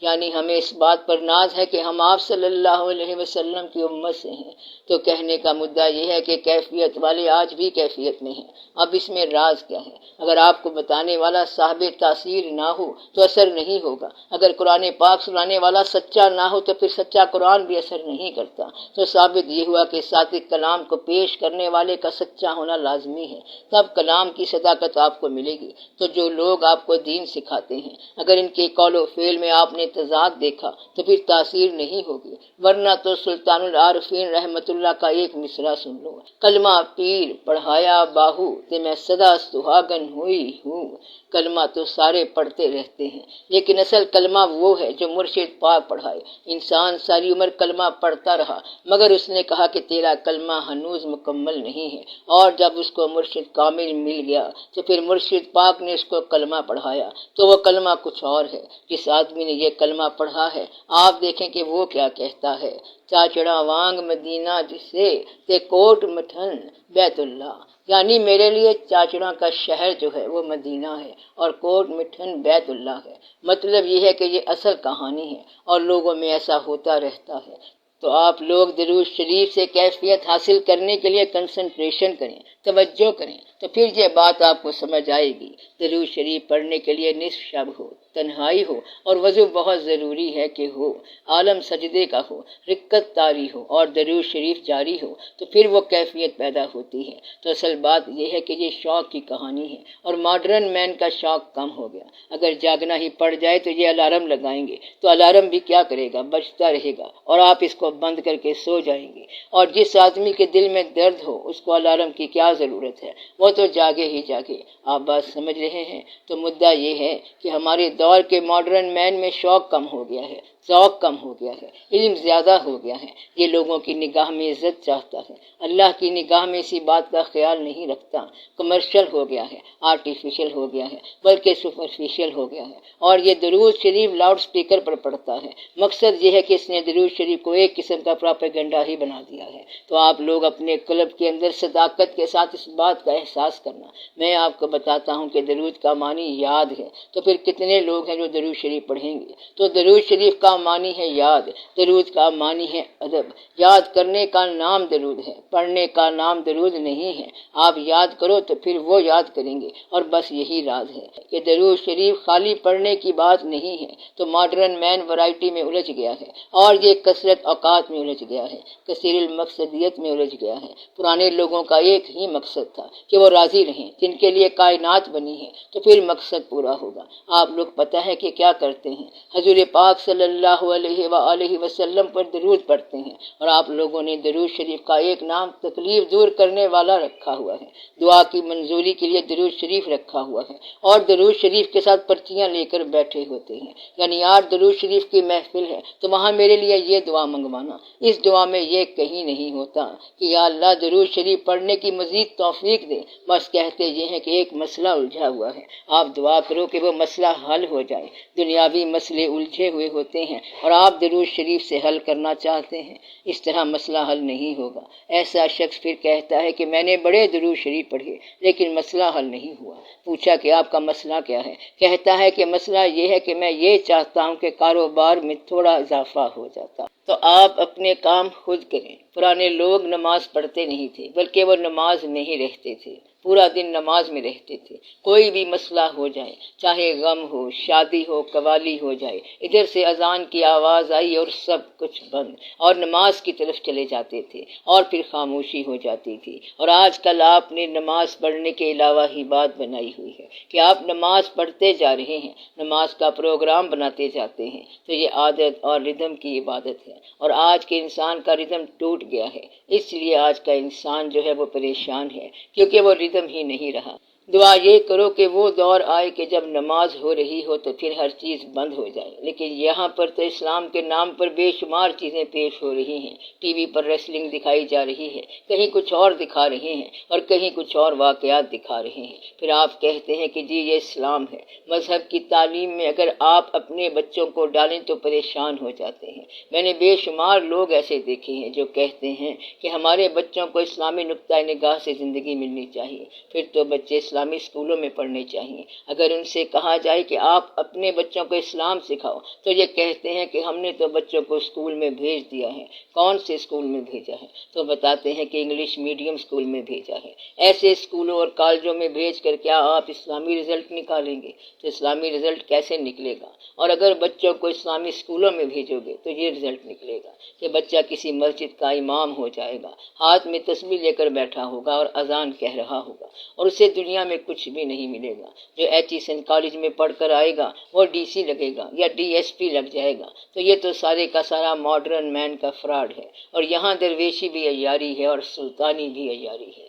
یعنی ہمیں اس بات پر ناز ہے کہ ہم آپ صلی اللہ علیہ وسلم کی امت سے ہیں۔ تو کہنے کا مدعا یہ ہے کہ کیفیت والے آج بھی کیفیت میں ہیں۔ اب اس میں راز کیا ہے؟ اگر آپ کو بتانے والا صاحب تاثیر نہ ہو تو اثر نہیں ہوگا۔ اگر قرآن پاک سنانے والا سچا نہ ہو تو پھر سچا قرآن بھی اثر نہیں کرتا۔ تو ثابت یہ ہوا کہ صادق کلام کو پیش کرنے والے کا سچا ہونا لازمی ہے، تب کلام کی صداقت آپ کو ملے گی۔ تو جو لوگ آپ کو دین سکھاتے ہیں، اگر ان کے قول و فعل میں آپ نے تضاد دیکھا تو پھر تاثیر نہیں ہوگی، ورنہ تو سلطان العارفین رحمت اللہ کا ایک مصرع سن لو: کلمہ پیر پڑھایا باہو تے میں سدا سہاگن ہوئی ہوں۔ کلمہ تو سارے پڑھتے رہتے ہیں، لیکن اصل کلمہ وہ ہے جو مرشد پاک پڑھائے۔ انسان ساری عمر کلمہ پڑھتا رہا، مگر اس نے کہا کہ تیرا کلمہ ہنوز مکمل نہیں ہے، اور جب اس کو مرشد کامل مل گیا تو پھر مرشد پاک نے اس کو کلمہ پڑھایا، تو وہ کلمہ کچھ اور ہے۔ جس آدمی نے یہ کلمہ پڑھا ہے، آپ دیکھیں کہ وہ کیا کہتا ہے: چاچڑا وانگ مدینہ جسے تے کوٹ مٹھن بیت اللہ، یعنی میرے لیے چاچڑا کا شہر جو ہے وہ مدینہ ہے اور کوٹ مٹھن بیت اللہ ہے۔ مطلب یہ ہے کہ یہ اصل کہانی ہے اور لوگوں میں ایسا ہوتا رہتا ہے۔ تو آپ لوگ درود شریف سے کیفیت حاصل کرنے کے لیے کنسنٹریشن کریں، توجہ کریں، تو پھر یہ بات آپ کو سمجھ آئے گی۔ درود شریف پڑھنے کے لیے نصف شب ہو، تنہائی ہو اور وضو بہت ضروری ہے کہ ہو، عالم سجدے کا ہو، رکعت طاری ہو اور درود شریف جاری ہو، تو پھر وہ کیفیت پیدا ہوتی ہے۔ تو اصل بات یہ ہے کہ یہ شوق کی کہانی ہے اور ماڈرن مین کا شوق کم ہو گیا۔ اگر جاگنا ہی پڑ جائے تو یہ الارم لگائیں گے، تو الارم بھی کیا کرے گا، بجتا رہے گا اور آپ اس کو بند کر کے سو جائیں گے۔ اور جس آدمی کے دل میں درد ہو اس کو الارم کی کیا ضرورت ہے، وہ تو جاگے ہی جاگے۔ آپ بات سمجھ رہے ہیں؟ تو مدعا یہ ہے کہ ہمارے دور کے ماڈرن مین میں شوق کم ہو گیا ہے، ذوق کم ہو گیا ہے، علم زیادہ ہو گیا ہے۔ یہ لوگوں کی نگاہ میں عزت چاہتا ہے، اللہ کی نگاہ میں اسی بات کا خیال نہیں رکھتا۔ کمرشل ہو گیا ہے، آرٹیفیشل ہو گیا ہے، بلکہ سپرفیشل ہو گیا ہے۔ اور یہ درود شریف لاؤڈ سپیکر پر پڑھتا ہے۔ مقصد یہ ہے کہ اس نے درود شریف کو ایک قسم کا پروپیگنڈا ہی بنا دیا ہے۔ تو آپ لوگ اپنے قلب کے اندر صداقت کے ساتھ اس بات کا احساس کرنا۔ میں آپ کو بتاتا ہوں کہ درود کا معنی یاد ہے، تو پھر کتنے لوگ ہیں جو درود شریف پڑھیں گے؟ تو درود شریف کا معنی ہے یاد، درود کا معنی ہے ادب۔ یاد کرنے کا نام درود ہے، پڑھنے کا نام درود نہیں ہے۔ آپ یاد کرو تو پھر وہ یاد کریں گے، اور بس یہی راز ہے کہ درود شریف خالی پڑھنے کی بات نہیں ہے۔ تو ماڈرن مین ورائٹی میں الجھ گیا ہے، اور یہ کثرت اوقات میں الجھ گیا ہے، کثیر المقصدیت میں الجھ گیا ہے۔ پرانے لوگوں کا ایک ہی مقصد تھا کہ وہ راضی رہیں، جن کے لیے کائنات بنی ہے، تو پھر مقصد پورا ہوگا۔ آپ لوگ پتہ ہے کہ کیا کرتے ہیں؟ حضور پاک صلی اللہ علیہ وآلہ وسلم پر درود پڑھتے ہیں، اور آپ لوگوں نے درود شریف کا ایک نام تکلیف دور کرنے والا رکھا ہوا ہے، دعا کی منظوری کے لیے درود شریف رکھا ہوا ہے، اور درود شریف کے ساتھ پرچیاں لے کر بیٹھے ہوتے ہیں۔ یعنی یار درود شریف کی محفل ہے تو وہاں میرے لیے یہ دعا منگوانا۔ اس دعا میں یہ کہیں نہیں ہوتا کہ یا اللہ درود شریف پڑھنے کی مزید توفیق دے، بس کہتے یہ ہیں کہ ایک مسئلہ الجھا ہوا ہے، آپ دعا کرو کہ وہ مسئلہ حل ہو جائے۔ دنیاوی مسئلے الجھے ہوئے ہوتے ہیں اور آپ درود شریف سے حل کرنا چاہتے ہیں، اس طرح مسئلہ حل نہیں ہوگا۔ ایسا شخص پھر کہتا ہے کہ میں نے بڑے درود شریف پڑھے لیکن مسئلہ حل نہیں ہوا۔ پوچھا کہ آپ کا مسئلہ کیا ہے؟ کہتا ہے کہ مسئلہ یہ ہے کہ میں یہ چاہتا ہوں کہ کاروبار میں تھوڑا اضافہ ہو جاتا۔ تو آپ اپنے کام خود کریں۔ پرانے لوگ نماز پڑھتے نہیں تھے، بلکہ وہ نماز میں ہی رہتے تھے، پورا دن نماز میں رہتے تھے۔ کوئی بھی مسئلہ ہو جائے، چاہے غم ہو، شادی ہو، قوالی ہو جائے، ادھر سے اذان کی آواز آئی اور سب کچھ بند، اور نماز کی طرف چلے جاتے تھے، اور پھر خاموشی ہو جاتی تھی۔ اور آج کل آپ نے نماز پڑھنے کے علاوہ ہی بات بنائی ہوئی ہے کہ آپ نماز پڑھتے جا رہے ہیں، نماز کا پروگرام بناتے جاتے ہیں۔ تو یہ عادت اور ردم کی عبادت ہے، اور آج کے انسان کا ردم ٹوٹ گیا ہے۔ اس لیے آج کا انسان جو ہے وہ پریشان ہے، کیونکہ وہ ردم ہی نہیں رہا۔ دعا یہ کرو کہ وہ دور آئے کہ جب نماز ہو رہی ہو تو پھر ہر چیز بند ہو جائے، لیکن یہاں پر تو اسلام کے نام پر بے شمار چیزیں پیش ہو رہی ہیں۔ ٹی وی پر ریسلنگ دکھائی جا رہی ہے، کہیں کچھ اور دکھا رہے ہیں، اور کہیں کچھ اور واقعات دکھا رہے ہیں۔ پھر آپ کہتے ہیں کہ جی یہ اسلام ہے۔ مذہب کی تعلیم میں اگر آپ اپنے بچوں کو ڈالیں تو پریشان ہو جاتے ہیں۔ میں نے بے شمار لوگ ایسے دیکھے ہیں جو کہتے ہیں کہ ہمارے بچوں کو اسلامی نقطۂ نگاہ سے زندگی ملنی چاہیے۔ پھر تو بچے اسلامی اسکولوں میں پڑھنے چاہیے۔ اگر ان سے کہا جائے کہ آپ اپنے بچوں کو اسلام سکھاؤ تو یہ کہتے ہیں کہ ہم نے تو بچوں کو اسکول میں بھیج دیا ہے۔ کون سے اسکول میں بھیجا ہے؟ تو بتاتے ہیں کہ انگلش میڈیم اسکول میں بھیجا ہے۔ ایسے اسکولوں اور کالجوں میں بھیج کر کیا آپ اسلامی رزلٹ نکالیں گے؟ تو اسلامی رزلٹ کیسے نکلے گا؟ اور اگر بچوں کو اسلامی اسکولوں میں بھیجو گے تو یہ رزلٹ نکلے گا کہ بچہ کسی مسجد کا امام ہو جائے گا، ہاتھ میں تسبیح لے کر بیٹھا ہوگا اور اذان کہہ رہا ہوگا، اور اسے دنیا میں کچھ بھی نہیں ملے گا۔ جو ایچیسن کالج میں پڑھ کر آئے گا وہ ڈی سی لگے گا یا ڈی ایس پی لگ جائے گا۔ تو یہ تو سارے کا سارا ماڈرن مین کا فراڈ ہے، اور یہاں درویشی بھی عیاری ہے اور سلطانی بھی عیاری ہے۔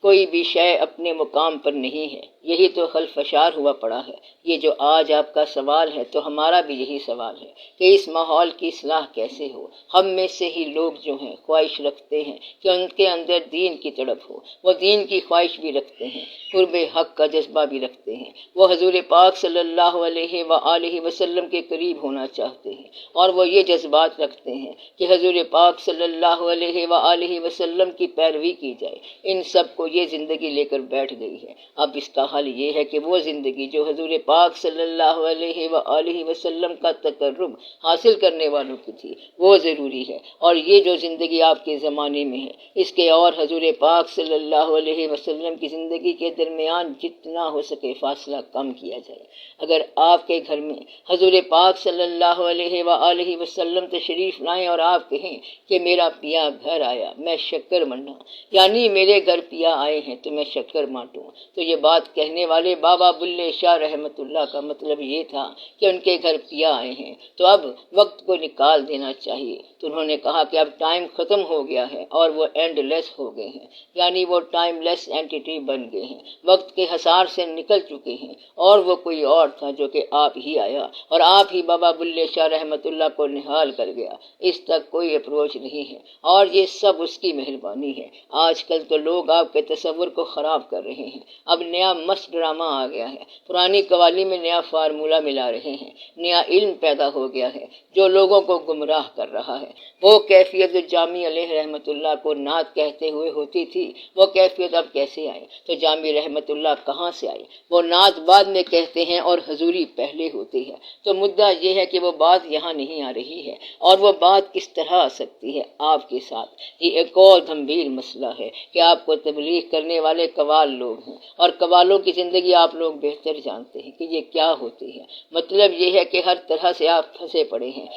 کوئی بھی شے اپنے مقام پر نہیں ہے، یہی تو خلفشار ہوا پڑا ہے۔ یہ جو آج آپ کا سوال ہے تو ہمارا بھی یہی سوال ہے کہ اس ماحول کی اصلاح کیسے ہو۔ ہم میں سے ہی لوگ جو ہیں خواہش رکھتے ہیں کہ ان کے اندر دین کی تڑپ ہو، وہ دین کی خواہش بھی رکھتے ہیں، قرب حق کا جذبہ بھی رکھتے ہیں، وہ حضور پاک صلی اللہ علیہ وآلہ وسلم کے قریب ہونا چاہتے ہیں، اور وہ یہ جذبات رکھتے ہیں کہ حضور پاک صلی اللہ علیہ وآلہ وسلم کی پیروی کی جائے۔ ان سب کو یہ زندگی لے کر بیٹھ گئی ہے۔ اب اس کا حل یہ ہے کہ وہ زندگی جو حضور پاک صلی اللہ علیہ وآلہ وسلم کا تقرب حاصل کرنے والوں کی تھی وہ ضروری ہے، اور یہ جو زندگی آپ کے زمانے میں ہے اس کے اور حضور پاک صلی اللہ علیہ وسلم کی زندگی کے درمیان جتنا ہو سکے فاصلہ کم کیا جائے۔ اگر آپ کے گھر میں حضور پاک صلی اللہ علیہ وآلہ وسلم تشریف لائیں اور آپ کہیں کہ میرا پیا گھر آیا میں شکر منڈا، یعنی میرے گھر پیا آئے ہیں تو میں شکر مانٹوں، تو یہ بات کہنے والے بابا بلے شاہ رحمۃ اللہ کا مطلب یہ تھا کہ ان کے گھر پیا آئے ہیں تو اب وقت کو نکال دینا چاہیے۔ تو انہوں نے کہا کہ اب ٹائم ختم ہو گیا ہے اور وہ اینڈ لیس ہو گئے ہیں، یعنی وہ ٹائم لیس اینٹیٹی بن گئے ہیں، وقت کے حصار سے نکل چکے ہیں، اور وہ کوئی اور تھا جو کہ آپ ہی آیا اور آپ ہی بابا بلے شاہ رحمۃ اللہ کو نہال کر گیا۔ اس تک کوئی اپروچ نہیں ہے، اور یہ سب اس کی مہربانی ہے۔ آج کل تو لوگ آپ کے تصور کو خراب کر رہے ہیں۔ اب نیا مست ڈرامہ آ گیا ہے، پرانی قوالی میں نیا فارمولہ ملا رہے ہیں، نیا علم پیدا ہو گیا ہے جو لوگوں کو گمراہ کر رہا ہے۔ وہ کیفیت جو جامی علیہ رحمۃ اللہ کو نعت کہتے ہوئے ہوتی تھی وہ کیفیت اب کیسے آئی؟ تو جامی رحمۃ اللہ کہاں سے آئی؟ وہ نعت بعد میں کہتے ہیں اور حضوری پہلے ہوتی ہے۔ تو مدعا یہ ہے کہ وہ بات یہاں نہیں آ رہی ہے، اور وہ بات کس طرح آ سکتی ہے آپ کے ساتھ؟ یہ ایک اور گمبھیر مسئلہ ہے کہ آپ کو تبلیغ کرنے والے قوال لوگ ہیں، اور قوالوں کی زندگی آپ لوگ بہتر جانتے ہیں کہ یہ کیا ہوتی ہے۔ مطلب یہ ہے کہ ہر طرح سے آپ پھنسے پڑے ہیں،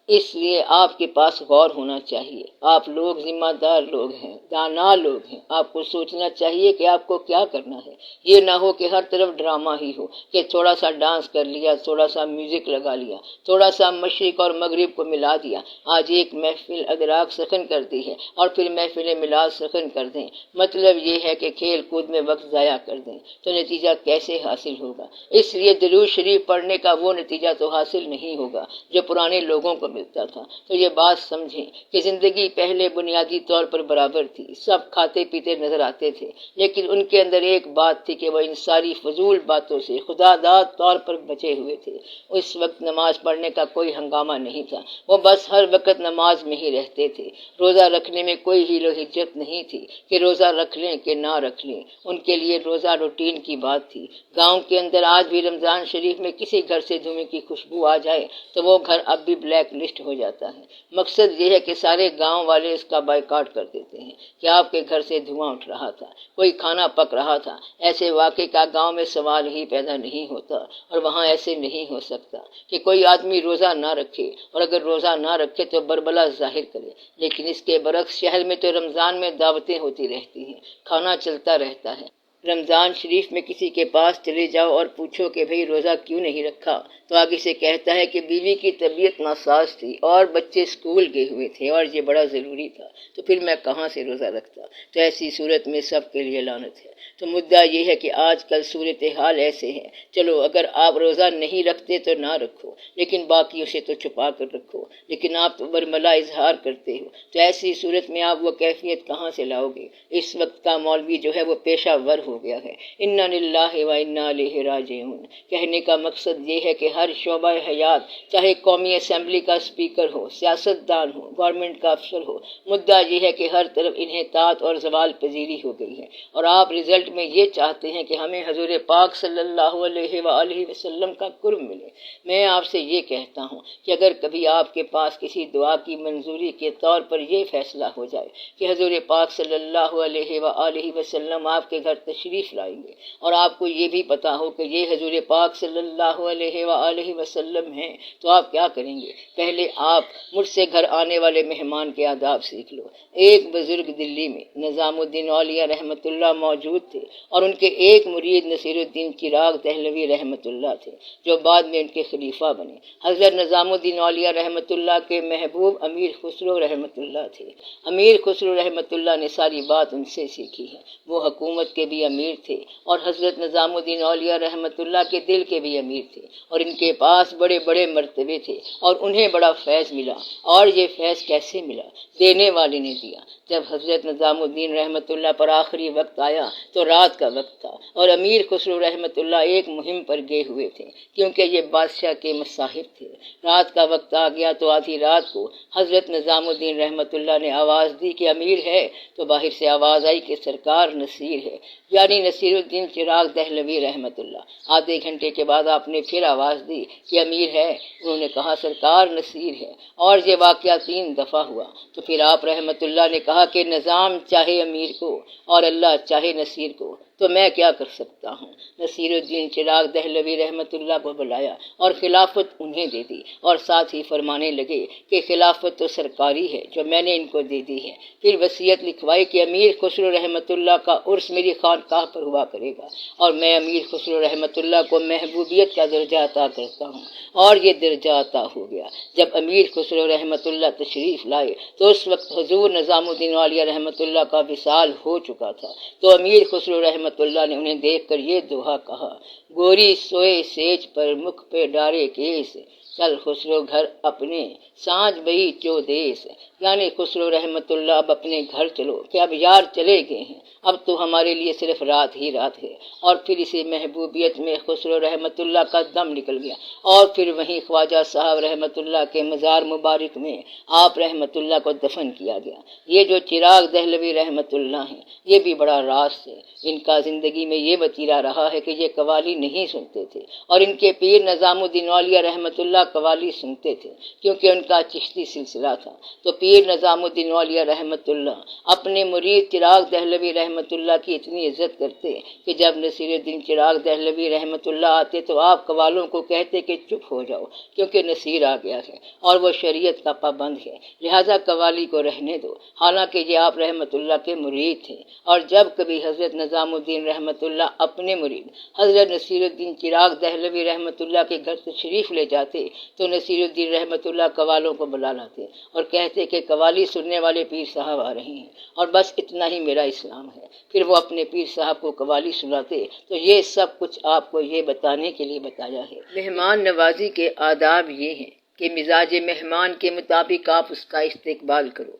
اس لیے آپ کے پاس غور ہونا چاہیے۔ آپ لوگ ذمہ دار لوگ ہیں، دانا لوگ ہیں، آپ کو سوچنا چاہیے کہ آپ کو کیا کرنا ہے۔ یہ نہ ہو کہ ہر طرف ڈرامہ ہی ہو کہ تھوڑا سا ڈانس کر لیا، تھوڑا سا میوزک لگا لیا، تھوڑا سا مشرق اور مغرب کو ملا دیا، آج ایک محفل ادراک سخن کر دی ہے اور پھر محفل میلاد سخن کر دیں۔ مطلب یہ ہے کہ کھیل کود میں وقت ضائع کر دیں، تو نتیجہ کیسے حاصل ہوگا؟ اس لیے درود شریف پڑھنے کا وہ نتیجہ تو حاصل نہیں ہوگا جو پرانے لوگوں کو ملتا تھا۔ تو یہ بات سمجھیں کہ زندگی پہلے بنیادی طور پر برابر تھی، سب کھاتے پیتے نظر آتے تھے، لیکن ان کے اندر ایک بات تھی کہ وہ ان ساری فضول باتوں سے خدا داد طور پر بچے ہوئے تھے۔ اس وقت نماز پڑھنے کا کوئی ہنگامہ نہیں تھا، وہ بس ہر وقت نماز میں ہی رہتے تھے۔ روزہ رکھنے میں کوئی حیل و حجت نہیں تھی کہ روزہ رکھ لیں کہ نہ رکھ لیں، ان کے لیے روزہ روٹین کی بات تھی۔ گاؤں کے اندر آج بھی رمضان شریف میں کسی گھر سے دھوئیں کی خوشبو آ جائے تو وہ گھر اب بھی بلیک لسٹ ہو جاتا ہے۔ مقصد یہ ہے کہ سارے گاؤں والے اس کا بائیکاٹ کر دیتے ہیں کہ آپ کے گھر سے دھواں اٹھ رہا تھا، کوئی کھانا پک رہا تھا۔ ایسے واقعے کا گاؤں میں سوال ہی پیدا نہیں ہوتا، اور وہاں ایسے نہیں ہو سکتا کہ کوئی آدمی روزہ نہ رکھے، اور اگر روزہ نہ رکھے تو بربلا ظاہر کرے۔ لیکن اس کے برعکس شہر میں تو رمضان میں دعوتیں ہوتی رہتی ہیں، کھانا چلتا رہتا ہے۔ رمضان شریف میں کسی کے پاس چلے جاؤ اور پوچھو کہ بھئی روزہ کیوں نہیں رکھا، تو آگے سے کہتا ہے کہ بیوی کی طبیعت ناساز تھی اور بچے اسکول گئے ہوئے تھے اور یہ بڑا ضروری تھا، تو پھر میں کہاں سے روزہ رکھتا۔ تو ایسی صورت میں سب کے لیے لعنت ہے۔ تو مدعا یہ ہے کہ آج کل صورتحال ایسے ہے، چلو اگر آپ روزہ نہیں رکھتے تو نہ رکھو، لیکن باقیوں سے تو چھپا کر رکھو، لیکن آپ تو برملا اظہار کرتے ہو، تو ایسی صورت میں آپ وہ کیفیت کہاں سے لاؤ گے؟ اس وقت کا مولوی جو ہے وہ پیشہ ور ہو ہو گیا ہے۔ انا للہ و انا الیہ راجعون۔ کہنے کا مقصد یہ ہے کہ ہر شعبہ حیات، چاہے قومی اسمبلی کا اسپیکر ہو، سیاستدان ہو، گورنمنٹ کا افسر ہو، مدعا یہ ہے کہ ہر طرف انحطاط اور زوال پذیری ہو گئی ہے، اور آپ رزلٹ میں یہ چاہتے ہیں کہ ہمیں حضور پاک صلی اللہ علیہ وآلہ وسلم کا قرب ملے۔ میں آپ سے یہ کہتا ہوں کہ اگر کبھی آپ کے پاس کسی دعا کی منظوری کے طور پر یہ فیصلہ ہو جائے کہ حضور پاک صلی اللہ علیہ وآلہ وسلم آپ کے گھر تشریف لائیں گے، اور آپ کو یہ بھی پتا ہو کہ یہ حضور پاک صلی اللہ علیہ وآلہ وسلم ہیں، تو آپ کیا کریں گے؟ پہلے آپ مجھ سے گھر آنے والے مہمان کے آداب سیکھ لو۔ ایک بزرگ دلی میں نظام الدین اولیاء رحمۃ اللہ موجود تھے، اور ان کے ایک مرید نصیر الدین چراغ دہلوی رحمۃ اللہ تھے، جو بعد میں ان کے خلیفہ بنے۔ حضرت نظام الدین اولیاء رحمۃ اللہ کے محبوب امیر خسرو رحمۃ اللہ تھے۔ امیر خسرو رحمۃ اللہ نے ساری بات ان سے سیکھی ہے۔ وہ حکومت کے بھی امیر تھے، اور حضرت نظام الدین اولیاء رحمۃ اللہ کے دل کے بھی امیر تھے، اور ان کے پاس بڑے بڑے مرتبے تھے، اور انہیں بڑا فیض ملا۔ اور یہ فیض کیسے ملا؟ دینے والے نے دیا۔ جب حضرت نظام الدین رحمۃ اللہ پر آخری وقت آیا تو رات کا وقت تھا، اور امیر خسرو رحمۃ اللہ ایک مہم پر گئے ہوئے تھے، کیونکہ یہ بادشاہ کے مصاحب تھے۔ رات کا وقت آ گیا تو آدھی رات کو حضرت نظام الدین رحمۃ اللہ نے آواز دی کہ امیر ہے، تو باہر سے آواز آئی کہ سرکار نصیر ہے، یعنی نصیر الدین چراغ دہلوی رحمۃ اللہ۔ آدھے گھنٹے کے بعد آپ نے پھر آواز دی کہ امیر ہے، انہوں نے کہا سرکار نصیر ہے، اور یہ واقعہ 3 دفعہ ہوا۔ تو پھر آپ رحمۃ اللہ نے کہا کہ نظام چاہے امیر کو اور اللہ چاہے نصیر کو، تو میں کیا کر سکتا ہوں؟ نصیر الدین چراغ دہلوی رحمۃ اللہ کو بلایا اور خلافت انہیں دے دی، اور ساتھ ہی فرمانے لگے کہ خلافت تو سرکاری ہے جو میں نے ان کو دے دی ہے۔ پھر وصیت لکھوائی کہ امیر خسرو رحمۃ اللہ کا عرس میری خانقاہ پر ہوا کرے گا، اور میں امیر خسرو رحمۃ اللہ کو محبوبیت کا درجہ عطا کرتا ہوں، اور یہ درجہ عطا ہو گیا۔ جب امیر خسرو رحمۃ اللہ تشریف لائے تو اس وقت حضور نظام الدین اولیاء رحمۃ اللہ کا وصال ہو چکا تھا۔ تو امیر خسرو رحمۃ اللہ نے انہیں دیکھ کر یہ دعا کہا: گوری سوئے سیج پر مکھ پہ ڈارے کیس، چل خسرو گھر اپنے سانج بئی چو دیس، یعنی خسرو رحمۃ اللہ اب اپنے گھر چلو، کہ اب یار چلے گئے ہیں، اب تو ہمارے لیے صرف رات ہی رات ہے۔ اور پھر اسی محبوبیت میں خسرو رحمۃ اللہ کا دم نکل گیا، اور پھر وہیں خواجہ صاحب رحمۃ اللہ کے مزار مبارک میں آپ رحمۃ اللہ کو دفن کیا گیا۔ یہ جو چراغ دہلوی رحمۃ اللہ ہیں، یہ بھی بڑا راز ہے۔ ان کا زندگی میں یہ وتیرہ رہا ہے کہ یہ قوالی نہیں سنتے تھے، اور ان کے پیر نظام الدین اولیاء رحمۃ اللہ قوالی سنتے تھے، کیونکہ ان کا چشتی سلسلہ تھا۔ تو پیر نظام الدین اولیاء رحمۃ اللہ اپنے مرید چراغ دہلوی رحمۃ اللہ کی اتنی عزت کرتے کہ جب نصیر الدین چراغ دہلوی رحمۃ اللہ آتے تو آپ قوالوں کو کہتے کہ چپ ہو جاؤ، کیونکہ نصیر آ گیا ہے اور وہ شریعت کا پابند ہے، لہذا قوالی کو رہنے دو، حالانکہ یہ آپ رحمۃ اللہ کے مرید تھے۔ اور جب کبھی حضرت نظام الدین رحمۃ اللہ اپنے مرید حضرت نصیر الدین چراغ دہلوی رحمۃ اللہ کے گھر تشریف لے جاتے تو نصیر الدین رحمۃ اللہ قوالوں کو بلا لاتے اور کہتے کہ قوالی سننے والے پیر صاحب آ رہے ہیں، اور بس اتنا ہی میرا اسلام ہے۔ پھر وہ اپنے پیر صاحب کو قوالی سناتے۔ تو یہ سب کچھ آپ کو یہ بتانے کے لیے بتایا ہے۔ مہمان نوازی کے آداب یہ ہیں کہ مزاج مہمان کے مطابق آپ اس کا استقبال کرو۔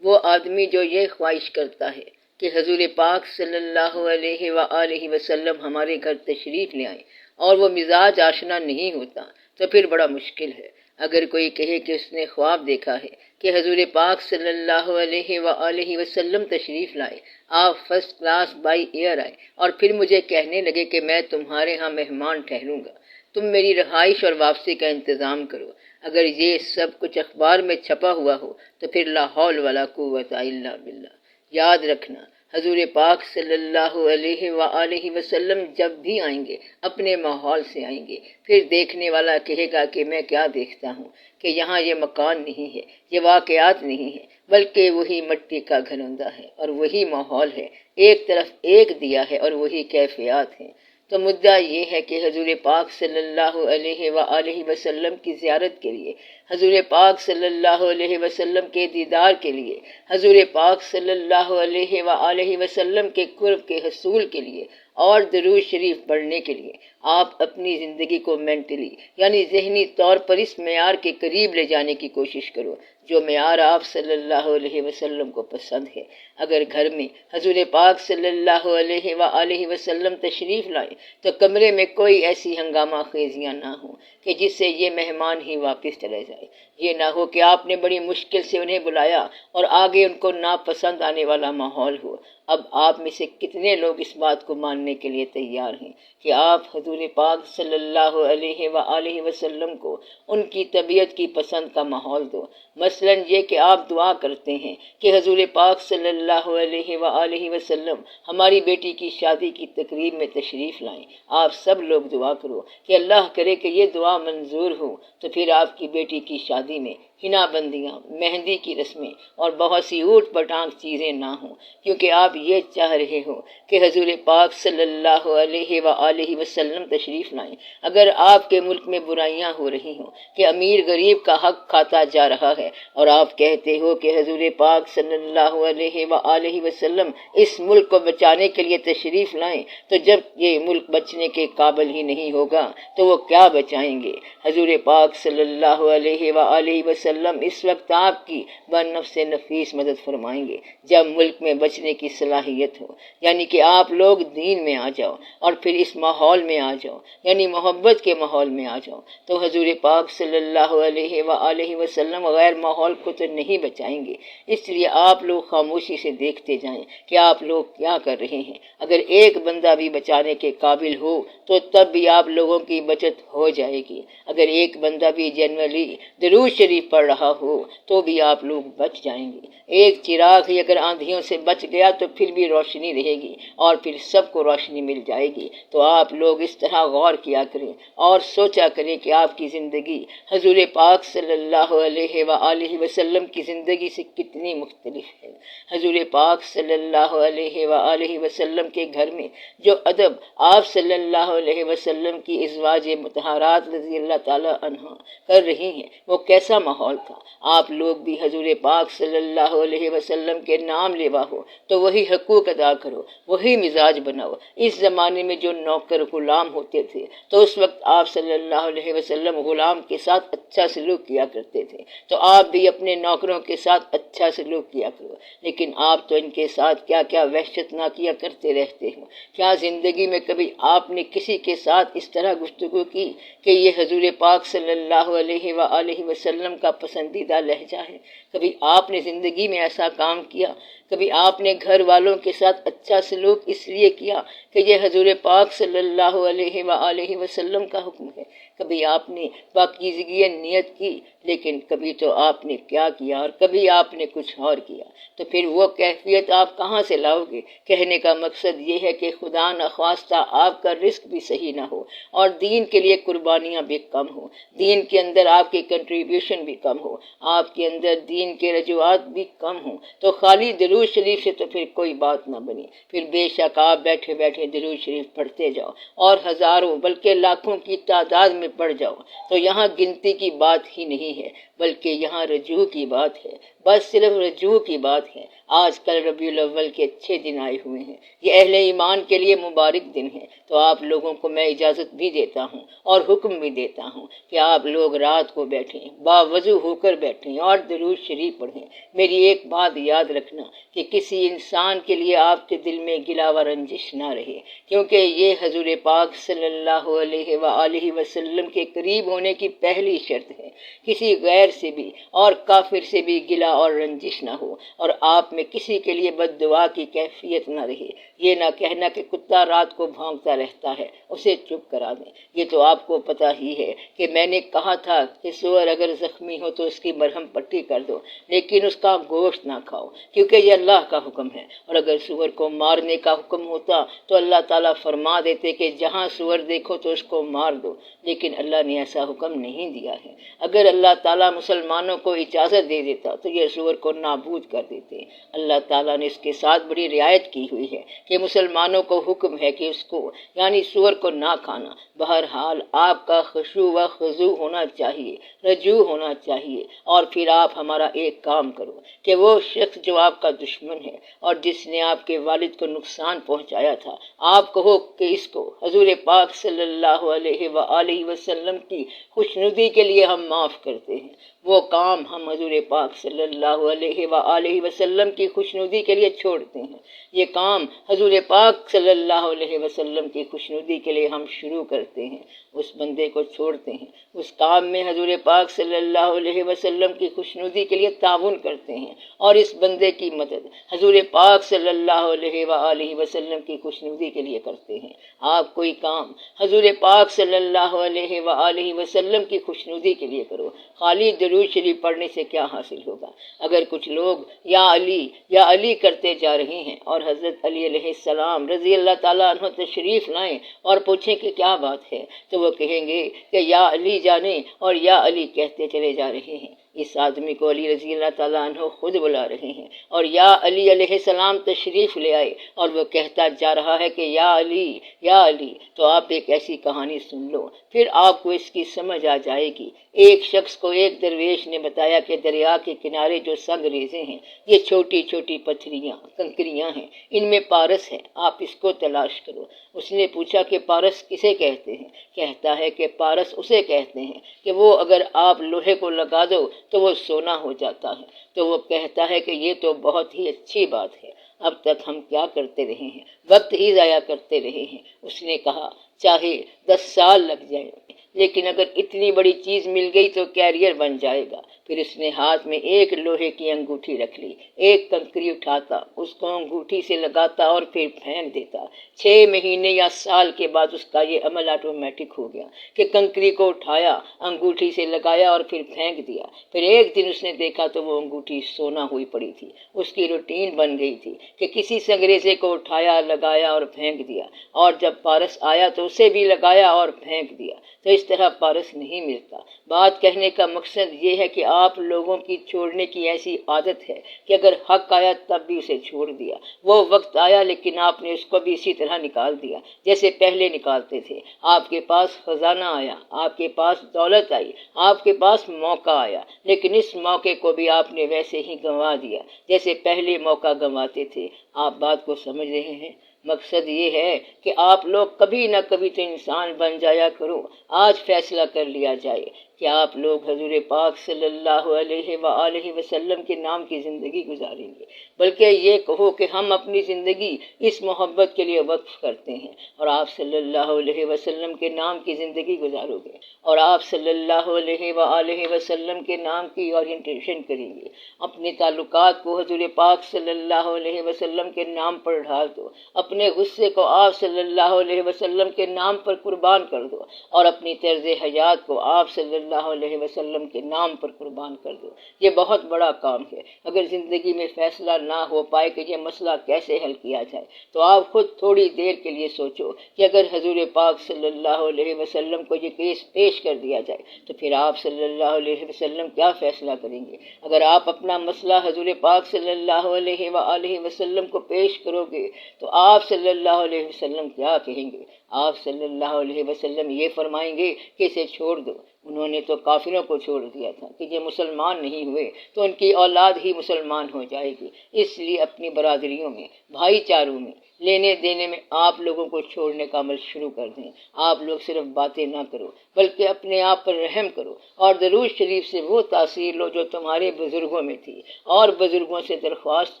وہ آدمی جو یہ خواہش کرتا ہے کہ حضور پاک صلی اللہ علیہ وآلہ وسلم ہمارے گھر تشریف لے آئیں، اور وہ مزاج آشنا نہیں ہوتا، تو پھر بڑا مشکل ہے۔ اگر کوئی کہے کہ اس نے خواب دیکھا ہے کہ حضور پاک صلی اللہ علیہ وآلہ وسلم تشریف لائے، آپ فرسٹ کلاس بائی ایئر آئے، اور پھر مجھے کہنے لگے کہ میں تمہارے ہاں مہمان ٹھہروں گا، تم میری رہائش اور واپسی کا انتظام کرو، اگر یہ سب کچھ اخبار میں چھپا ہوا ہو تو پھر لا حول ولا قوت الا باللہ۔ یاد رکھنا، حضور پاک صلی اللہ علیہ وآلہ وسلم جب بھی آئیں گے اپنے ماحول سے آئیں گے، پھر دیکھنے والا کہے گا کہ میں کیا دیکھتا ہوں، کہ یہاں یہ مکان نہیں ہے، یہ واقعات نہیں ہے، بلکہ وہی مٹی کا گھروندہ ہے اور وہی ماحول ہے، ایک طرف ایک دیا ہے اور وہی کیفیات ہیں۔ تو مدعا یہ ہے کہ حضور پاک صلی اللہ علیہ وآلہ وسلم کی زیارت کے لیے، حضور پاک صلی اللہ علیہ وسلم کے دیدار کے لیے، حضور پاک صلی اللہ علیہ وآلہ وسلم کے قرب کے حصول کے لیے اور درود شریف پڑھنے کے لیے آپ اپنی زندگی کو مینٹلی یعنی ذہنی طور پر اس معیار کے قریب لے جانے کی کوشش کرو جو معیار آپ صلی اللہ علیہ وسلم کو پسند ہے۔ اگر گھر میں حضور پاک صلی اللہ علیہ وآلہ وسلم تشریف لائیں تو کمرے میں کوئی ایسی ہنگامہ خیزیاں نہ ہوں کہ جس سے یہ مہمان ہی واپس چلے جائے۔ یہ نہ ہو کہ آپ نے بڑی مشکل سے انہیں بلایا اور آگے ان کو ناپسند آنے والا ماحول ہو۔ اب آپ میں سے کتنے لوگ اس بات کو ماننے کے لیے تیار ہیں کہ آپ حضور پاک صلی اللہ علیہ وآلہ وسلم کو ان کی طبیعت کی پسند کا ماحول دو؟ مثلا یہ کہ آپ دعا کرتے ہیں کہ حضور پاک صلی اللہ علیہ وآلہ وسلم ہماری بیٹی کی شادی کی تقریب میں تشریف لائیں۔ آپ سب لوگ دعا کرو کہ اللہ کرے کہ یہ دعا منظور ہو، تو پھر آپ کی بیٹی کی شادی میں ہنا بندیاں، مہندی کی رسمیں اور بہت سی اوٹ پٹانگ چیزیں نہ ہوں، کیونکہ آپ یہ چاہ رہے ہو کہ حضور پاک صلی اللہ علیہ وآلہ وسلم تشریف لائیں۔ اگر آپ کے ملک میں برائیاں ہو رہی ہوں کہ امیر غریب کا حق کھاتا جا رہا ہے اور آپ کہتے ہو کہ حضور پاک صلی اللہ علیہ وآلہ وسلم اس ملک کو بچانے کے لیے تشریف لائیں، تو جب یہ ملک بچنے کے قابل ہی نہیں ہوگا تو وہ کیا بچائیں گے؟ حضور پاک صلی اللہ علیہ وآلہ وسلم اس وقت آپ کی بنفس نفیس مدد فرمائیں گے جب ملک میں بچنے کی صلاحیت ہو، یعنی کہ آپ لوگ دین میں آ جاؤ اور پھر اس ماحول میں آ جاؤ، یعنی محبت کے ماحول میں آ جاؤ، تو حضور پاک صلی اللہ علیہ وآلہ وسلم غیر ماحول کو تو نہیں بچائیں گے۔ اس لیے آپ لوگ خاموشی سے دیکھتے جائیں کہ آپ لوگ کیا کر رہے ہیں۔ اگر ایک بندہ بھی بچانے کے قابل ہو تو تب بھی آپ لوگوں کی بچت ہو جائے گی۔ اگر ایک بندہ بھی جنرلی درود شریف پڑھ رہا ہو تو بھی آپ لوگ بچ جائیں گے۔ ایک چراغ ہی اگر آندھیوں سے بچ گیا تو پھر بھی روشنی رہے گی اور پھر سب کو روشنی مل جائے گی۔ تو آپ لوگ اس طرح غور کیا کریں اور سوچا کریں کہ آپ کی زندگی حضور پاک صلی اللہ علیہ وآلہ وسلم کی زندگی سے کتنی مختلف ہے۔ حضور پاک صلی اللہ علیہ وآلہ وسلم کے گھر میں جو ادب آپ صلی اللہ علیہ وسلم کی ازواج مطہرات رضی اللہ تعالی عنہ کر رہی ہیں، وہ کیسا ماحول تھا۔ آپ لوگ بھی حضور پاک صلی اللہ علیہ وسلم کے نام لیوا ہو تو وہی حقوق ادا کرو، وہی مزاج بناؤ۔ اس زمانے میں جو نوکر غلام ہوتے تھے تو اس وقت آپ صلی اللہ علیہ وسلم غلام کے ساتھ اچھا سلوک کیا کرتے تھے، تو آپ بھی اپنے نوکروں کے ساتھ اچھا سلوک کیا کرو۔ لیکن آپ تو ان کے ساتھ کیا کیا وحشت نہ کیا کرتے رہتے ہو۔ کیا زندگی میں کبھی آپ نے کسی کے ساتھ اس طرح گفتگو کی کہ یہ حضور پاک صلی اللہ علیہ وآلہ وسلم کا پسندیدہ لہجہ ہے؟ کبھی آپ نے زندگی میں ایسا کام کیا؟ کبھی آپ نے گھر والوں کے ساتھ اچھا سلوک اس لیے کیا کہ یہ حضور پاک صلی اللہ علیہ وآلہ وسلم کا حکم ہے؟ کبھی آپ نے پاکیزگی نیت کی، لیکن کبھی تو آپ نے کیا کیا اور کبھی آپ نے کچھ اور کیا، تو پھر وہ کیفیت آپ کہاں سے لاؤ گے؟ کہنے کا مقصد یہ ہے کہ خدا نخواستہ آپ کا رزق بھی صحیح نہ ہو اور دین کے لیے قربانیاں بھی کم ہو، دین کے اندر آپ کی کنٹریبیوشن بھی کم ہو، آپ کے اندر دین کے رجوعات بھی کم ہوں، تو خالی درود شریف سے تو پھر کوئی بات نہ بنی۔ پھر بے شک آپ بیٹھے بیٹھے درود شریف پڑھتے جاؤ اور ہزاروں بلکہ لاکھوں کی تعداد میں پڑھ جاؤ، تو یہاں گنتی کی بات ہی نہیں ہے بلکہ یہاں رجوع کی بات ہے، بس صرف رجوع کی بات ہے۔ آج کل ربیع الاول کے اچھے دن آئے ہوئے ہیں، یہ اہل ایمان کے لیے مبارک دن ہے، تو آپ لوگوں کو میں اجازت بھی دیتا ہوں اور حکم بھی دیتا ہوں کہ آپ لوگ رات کو بیٹھیں، باوضو ہو کر بیٹھیں اور درود شریف پڑھیں۔ میری ایک بات یاد رکھنا کہ کسی انسان کے لیے آپ کے دل میں گلہ و رنجش نہ رہے، کیونکہ یہ حضور پاک صلی اللہ علیہ وآلہ وسلم کے قریب ہونے کی پہلی شرط ہے۔ کسی غیر سے بھی اور کافر سے بھی گلہ اور رنجش نہ ہو، اور آپ میں کسی کے لیے بد دعا کی کیفیت نہ رہے۔ یہ نہ کہنا کہ کتا رات کو بھونکتا رہتا ہے، اسے چپ کرا دیں۔ یہ تو آپ کو پتہ ہی ہے کہ میں نے کہا تھا کہ سور اگر زخمی ہو تو اس کی مرہم پٹی کر دو، لیکن اس کا گوشت نہ کھاؤ، کیونکہ یہ اللہ کا حکم ہے۔ اور اگر سور کو مارنے کا حکم ہوتا تو اللہ تعالیٰ فرما دیتے کہ جہاں سور دیکھو تو اس کو مار دو، لیکن اللہ نے ایسا حکم نہیں دیا ہے۔ اگر اللہ تعالیٰ مسلمانوں کو اجازت دے دیتا تو یہ سور کو نابود کر دیتے۔ اللہ تعالیٰ نے اس کے ساتھ بڑی رعایت کی ہوئی ہے کہ مسلمانوں کو حکم ہے کہ اس کو یعنی سور کو نہ کھانا۔ بہرحال آپ کا خشوع و خضوع ہونا چاہیے، رجوع ہونا چاہیے، اور پھر آپ ہمارا ایک کام کرو کہ وہ شخص جو آپ کا دشمن ہے اور جس نے آپ کے والد کو نقصان پہنچایا تھا، آپ کہو کہ اس کو حضور پاک صلی اللہ علیہ وآلہ وسلم کی خوشنودی کے لیے ہم معاف کرتے ہیں۔ وہ کام ہم حضور پاک صلی اللہ علیہ وآلہ وسلم کی خوشنودی کے لیے چھوڑتے ہیں، یہ کام حضور پاک صلی اللہ علیہ وسلم کی خوشنودی کے لیے ہم شروع کرتے ہیں، اس بندے کو چھوڑتے ہیں، اس کام میں حضور پاک صلی اللہ علیہ وسلم کی خوشنودی کے لیے تعاون کرتے ہیں اور اس بندے کی مدد حضور پاک صلی اللہ علیہ وآلہ وسلم کی خوشنودی کے لیے کرتے ہیں۔ آپ کوئی کام حضور پاک صلی اللہ علیہ وآلہ وسلم کی خوشنودی کے لیے کرو، خالی درود شریف پڑھنے سے کیا حاصل ہوگا؟ اگر کچھ لوگ یا علی کرتے جا رہے ہیں اور حضرت علی علیہ السلام رضی اللہ تعالیٰ عنہ تشریف لائیں اور پوچھیں کہ کیا بات ہے، تو وہ کہیں گے کہ یا علی جانے اور یا علی کہتے چلے جا رہے ہیں۔ اس آدمی کو علی رضی اللہ تعالیٰ عنہ خود بلا رہے ہیں اور یا علی علیہ السلام تشریف لے آئے اور وہ کہتا جا رہا ہے کہ یا علی، تو آپ ایک ایسی کہانی سن لو، پھر آپ کو اس کی سمجھ آ جائے گی۔ ایک شخص کو ایک درویش نے بتایا کہ دریا کے کنارے جو سنگ ریزے ہیں، یہ چھوٹی چھوٹی پتھریاں کنکریاں ہیں، ان میں پارس ہے، آپ اس کو تلاش کرو۔ اس نے پوچھا کہ پارس کسے کہتے ہیں؟ کہتا ہے کہ پارس اسے کہتے ہیں کہ وہ اگر آپ لوہے کو لگا دو تو وہ سونا ہو جاتا ہے۔ تو وہ کہتا ہے کہ یہ تو بہت ہی اچھی بات ہے، اب تک ہم کیا کرتے رہے ہیں، وقت ہی ضائع کرتے رہے ہیں۔ اس نے کہا چاہے 10 سال لگ جائیں، لیکن اگر اتنی بڑی چیز مل گئی تو کیریئر بن جائے گا۔ پھر اس نے ہاتھ میں ایک لوہے کی انگوٹھی رکھ لی، ایک کنکری اٹھاتا، اس کو انگوٹھی سے لگاتا اور پھر پھینک دیتا۔ 6 مہینے یا سال کے بعد اس کا یہ عمل آٹومیٹک ہو گیا کہ کنکری کو اٹھایا، انگوٹھی سے لگایا اور پھر پھینک دیا۔ پھر ایک دن اس نے دیکھا تو وہ انگوٹھی سونا ہوئی پڑی تھی۔ اس کی روٹین بن گئی تھی کہ کسی سنگریزے کو اٹھایا، لگایا اور پھینک دیا، اور جب پارس آیا تو اسے بھی لگایا اور پھینک دیا۔ تو اس طرح پارس نہیں ملتا۔ بات کہنے کا مقصد یہ ہے کہ آپ لوگوں کی چھوڑنے کی ایسی عادت ہے کہ اگر حق آیا تب بھی اسے چھوڑ دیا، وہ وقت آیا لیکن آپ نے اس کو بھی اسی طرح نکال دیا جیسے پہلے نکالتے تھے۔ آپ کے پاس خزانہ آیا، آپ کے پاس دولت آئی، آپ کے پاس موقع آیا، لیکن اس موقع کو بھی آپ نے ویسے ہی گنوا دیا جیسے پہلے موقع گنواتے تھے۔ آپ بات کو سمجھ رہے ہیں؟ مقصد یہ ہے کہ آپ لوگ کبھی نہ کبھی تو انسان بن جایا کرو۔ آج فیصلہ کر لیا جائے کہ آپ لوگ حضور پاک صلی اللہ علیہ وآلہ وسلم کے نام کی زندگی گزاریں گے، بلکہ یہ کہو کہ ہم اپنی زندگی اس محبت کے لیے وقف کرتے ہیں، اور آپ صلی اللہ علیہ وسلم کے نام کی زندگی گزارو گے، اور آپ صلی اللہ علیہ وآلہ وسلم کے نام کی اورینٹیشن کریں گے۔ اپنے تعلقات کو حضور پاک صلی اللہ علیہ وسلم کے نام پر ڈھال دو، اپنے غصے کو آپ صلی اللہ علیہ وسلم کے نام پر قربان کر دو، اور اپنی طرز حیات کو آپ صلی اللہ علیہ وسلم کے نام پر قربان کر دو۔ یہ بہت بڑا کام ہے۔ اگر زندگی میں فیصلہ نہ ہو پائے کہ یہ مسئلہ کیسے حل کیا جائے تو آپ خود تھوڑی دیر کے لیے سوچو کہ اگر حضور پاک صلی اللہ علیہ وسلم کو یہ کیس پیش کر دیا جائے تو پھر آپ صلی اللہ علیہ وسلم کیا فیصلہ کریں گے؟ اگر آپ اپنا مسئلہ حضور پاک صلی اللہ علیہ وآلہ وسلم کو پیش کرو گے تو آپ صلی اللہ علیہ وسلم کیا کہیں گے؟ آپ صلی اللہ علیہ وسلم یہ فرمائیں گے کہ اسے چھوڑ دو۔ انہوں نے تو کافروں کو چھوڑ دیا تھا کہ یہ مسلمان نہیں ہوئے تو ان کی اولاد ہی مسلمان ہو جائے گی۔ اس لیے اپنی برادریوں میں، بھائی چاروں میں، لینے دینے میں آپ لوگوں کو چھوڑنے کا عمل شروع کر دیں۔ آپ لوگ صرف باتیں نہ کرو بلکہ اپنے آپ پر رحم کرو اور درود شریف سے وہ تاثیر لو جو تمہارے بزرگوں میں تھی، اور بزرگوں سے درخواست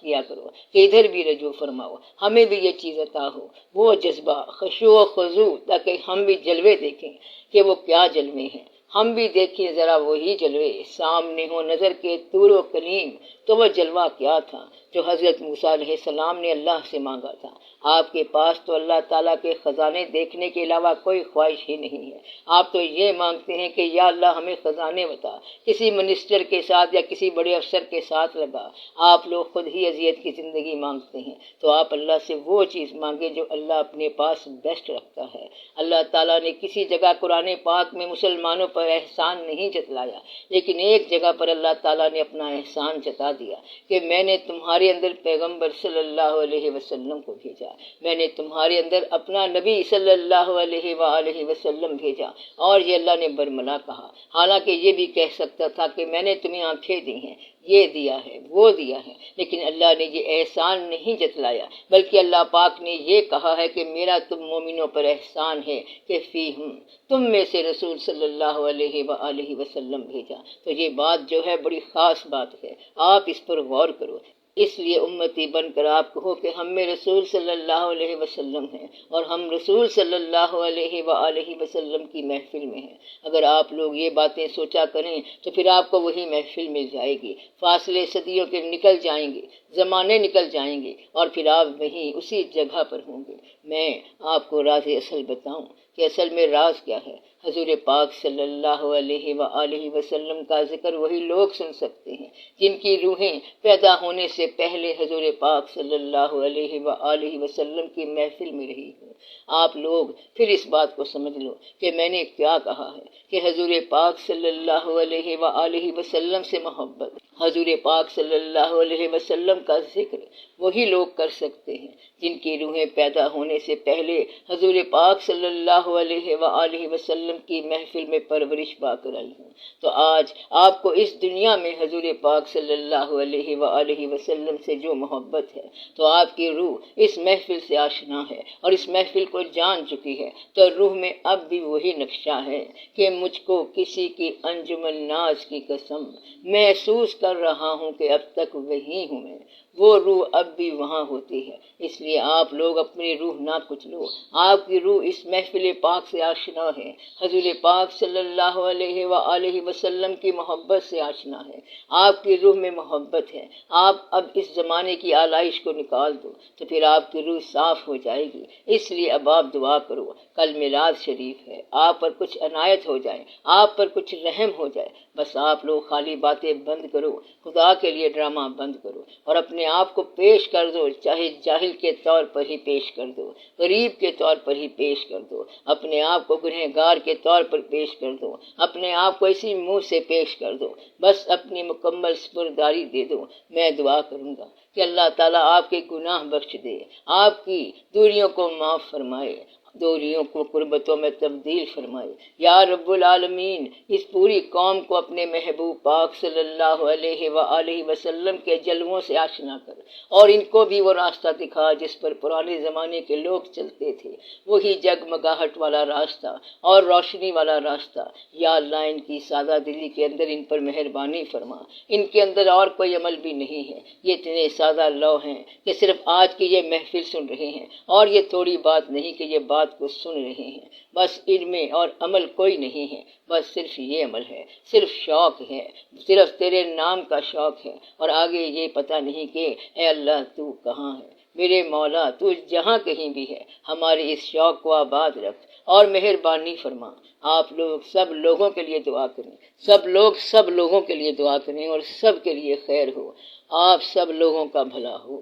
کیا کرو کہ ادھر بھی رجوع فرماؤ، ہمیں بھی یہ چیز عطا ہو، وہ جذبہ خشوع و خضوع، تاکہ ہم بھی جلوے دیکھیں کہ وہ کیا جلوے ہیں، ہم بھی دیکھیں ذرا وہی جلوے، سامنے ہو نظر کے طور و کلیم۔ تو وہ جلوہ کیا تھا جو حضرت موسیٰ علیہ السلام نے اللہ سے مانگا تھا؟ آپ کے پاس تو اللہ تعالیٰ کے خزانے دیکھنے کے علاوہ کوئی خواہش ہی نہیں ہے۔ آپ تو یہ مانگتے ہیں کہ یا اللہ ہمیں خزانے بتا، کسی منسٹر کے ساتھ یا کسی بڑے افسر کے ساتھ لگا۔ آپ لوگ خود ہی اذیت کی زندگی مانگتے ہیں، تو آپ اللہ سے وہ چیز مانگے جو اللہ اپنے پاس بیسٹ رکھتا ہے۔ اللہ تعالیٰ نے کسی جگہ قرآن پاک میں مسلمانوں پر احسان نہیں جتلایا، لیکن ایک جگہ پر اللہ تعالیٰ نے اپنا احسان جتا دیا کہ میں نے تمہارے اندر پیغمبر صلی اللہ علیہ وسلم کو بھیجا، میں نے تمہارے اندر اپنا نبی صلی اللہ علیہ وآلہ وسلم بھیجا، اور یہ اللہ نے برملا کہا، حالانکہ یہ بھی کہہ سکتا تھا کہ میں نے تمہیں آنکھیں دی ہیں، یہ دیا ہے وہ دیا ہے، لیکن اللہ نے یہ احسان نہیں جتلایا، بلکہ اللہ پاک نے یہ کہا ہے کہ میرا تم مومنوں پر احسان ہے کہ فیہم تم میں سے رسول صلی اللہ علیہ وآلہ وسلم بھیجا۔ تو یہ بات جو ہے بڑی خاص بات ہے، آپ اس پر غور کرو۔ اس لیے امتی بن کر آپ کہو کہ ہم میں رسول صلی اللہ علیہ وسلم ہیں اور ہم رسول صلی اللہ علیہ وآلہ وسلم کی محفل میں ہیں۔ اگر آپ لوگ یہ باتیں سوچا کریں تو پھر آپ کو وہی محفل مل جائے گی، فاصلے صدیوں کے نکل جائیں گے، زمانے نکل جائیں گے اور پھر آپ وہیں اسی جگہ پر ہوں گے۔ میں آپ کو راز اصل بتاؤں کہ اصل میں راز کیا ہے؟ حضور پاک صلی اللہ علیہ وآلہ وسلم کا ذکر وہی لوگ سن سکتے ہیں جن کی روحیں پیدا ہونے سے پہلے حضور پاک صلی اللہ علیہ وآلہ وسلم کی محفل میں رہی ہوں۔ آپ لوگ پھر اس بات کو سمجھ لو کہ میں نے کیا کہا ہے کہ حضور پاک صلی اللہ علیہ وآلہ وسلم سے محبت، حضور پاک صلی اللہ علیہ وسلم کا ذکر وہی لوگ کر سکتے ہیں جن کی روحیں پیدا ہونے سے پہلے حضور پاک صلی اللہ علیہ وآلہ وسلم کی محفل میں پرورش پا کر آئی ہوں۔ تو آج آپ کو اس دنیا میں حضور پاک صلی اللہ علیہ وآلہ وسلم سے جو محبت ہے تو آپ کی روح اس محفل سے آشنا ہے اور اس محفل کو جان چکی ہے، تو روح میں اب بھی وہی نقشہ ہے کہ مجھ کو کسی کی انجمن ناز کی قسم محسوس کر رہا ہوں کہ اب تک وہی ہوں میں، وہ روح اب بھی وہاں ہوتی ہے۔ اس لیے آپ لوگ اپنی روح نہ کچلو، آپ کی روح اس محفل پاک سے آشنا ہے، حضور پاک صلی اللہ علیہ وآلہ وسلم کی محبت سے آشنا ہے، آپ کی روح میں محبت ہے۔ آپ اب اس زمانے کی آلائش کو نکال دو تو پھر آپ کی روح صاف ہو جائے گی۔ اس لیے اب آپ دعا کرو، کل میلاد شریف ہے، آپ پر کچھ عنایت ہو جائے، آپ پر کچھ رحم ہو جائے۔ بس آپ لوگ خالی باتیں بند کرو، خدا کے لیے ڈرامہ بند کرو اور اپنے آپ کو پیش کر دو، چاہے جاہل کے طور پر ہی پیش کر دو، غریب کے طور پر ہی پیش کر دو، اپنے آپ کو گنہگار کے طور پر پیش کر دو، اپنے آپ کو اسی منہ سے پیش کر دو، بس اپنی مکمل سپرداری دے دو۔ میں دعا کروں گا کہ اللہ تعالیٰ آپ کے گناہ بخش دے، آپ کی دوریوں کو معاف فرمائے، دوریوں کو قربتوں میں تبدیل فرمائے۔ یا رب العالمین، اس پوری قوم کو اپنے محبوب پاک صلی اللہ علیہ وآلہ وسلم کے جلووں سے آشنا کر اور ان کو بھی وہ راستہ دکھا جس پر پرانے زمانے کے لوگ چلتے تھے، وہی جگمگاہٹ والا راستہ اور روشنی والا راستہ۔ یا اللہ، ان کی سادہ دلی کے اندر ان پر مہربانی فرما، ان کے اندر اور کوئی عمل بھی نہیں ہے، یہ اتنے سادہ لو ہیں کہ صرف آج کی یہ محفل سن رہے ہیں اور یہ تھوڑی بات نہیں کہ یہ بات کو سن رہے ہیں، بس ان میں اور عمل کوئی نہیں ہے، بس صرف یہ عمل ہے، صرف شوق ہے، صرف تیرے نام کا شوق ہے اور آگے یہ پتہ نہیں کہ اے اللہ تو کہاں ہے۔ میرے مولا، تو جہاں کہیں بھی ہے، ہمارے اس شوق کو آباد رکھ اور مہربانی فرما۔ آپ لوگ سب لوگوں کے لیے دعا کریں، سب لوگ سب لوگوں کے لیے دعا کریں اور سب کے لیے خیر ہو، آپ سب لوگوں کا بھلا ہو،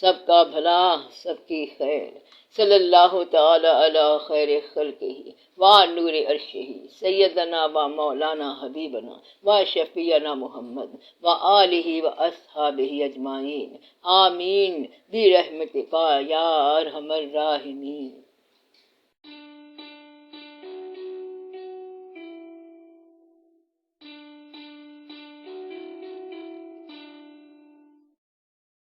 سب کا بھلا، سب کی خیر۔ صلی اللہ تعالی علی خیر خلقہ و نور عرشہ سیدنا و مولانا حبیبنا و شفیعنا محمد و آلہ و اصحابہ اجمعین، آمین برحمتک یا ارحم الراحمین۔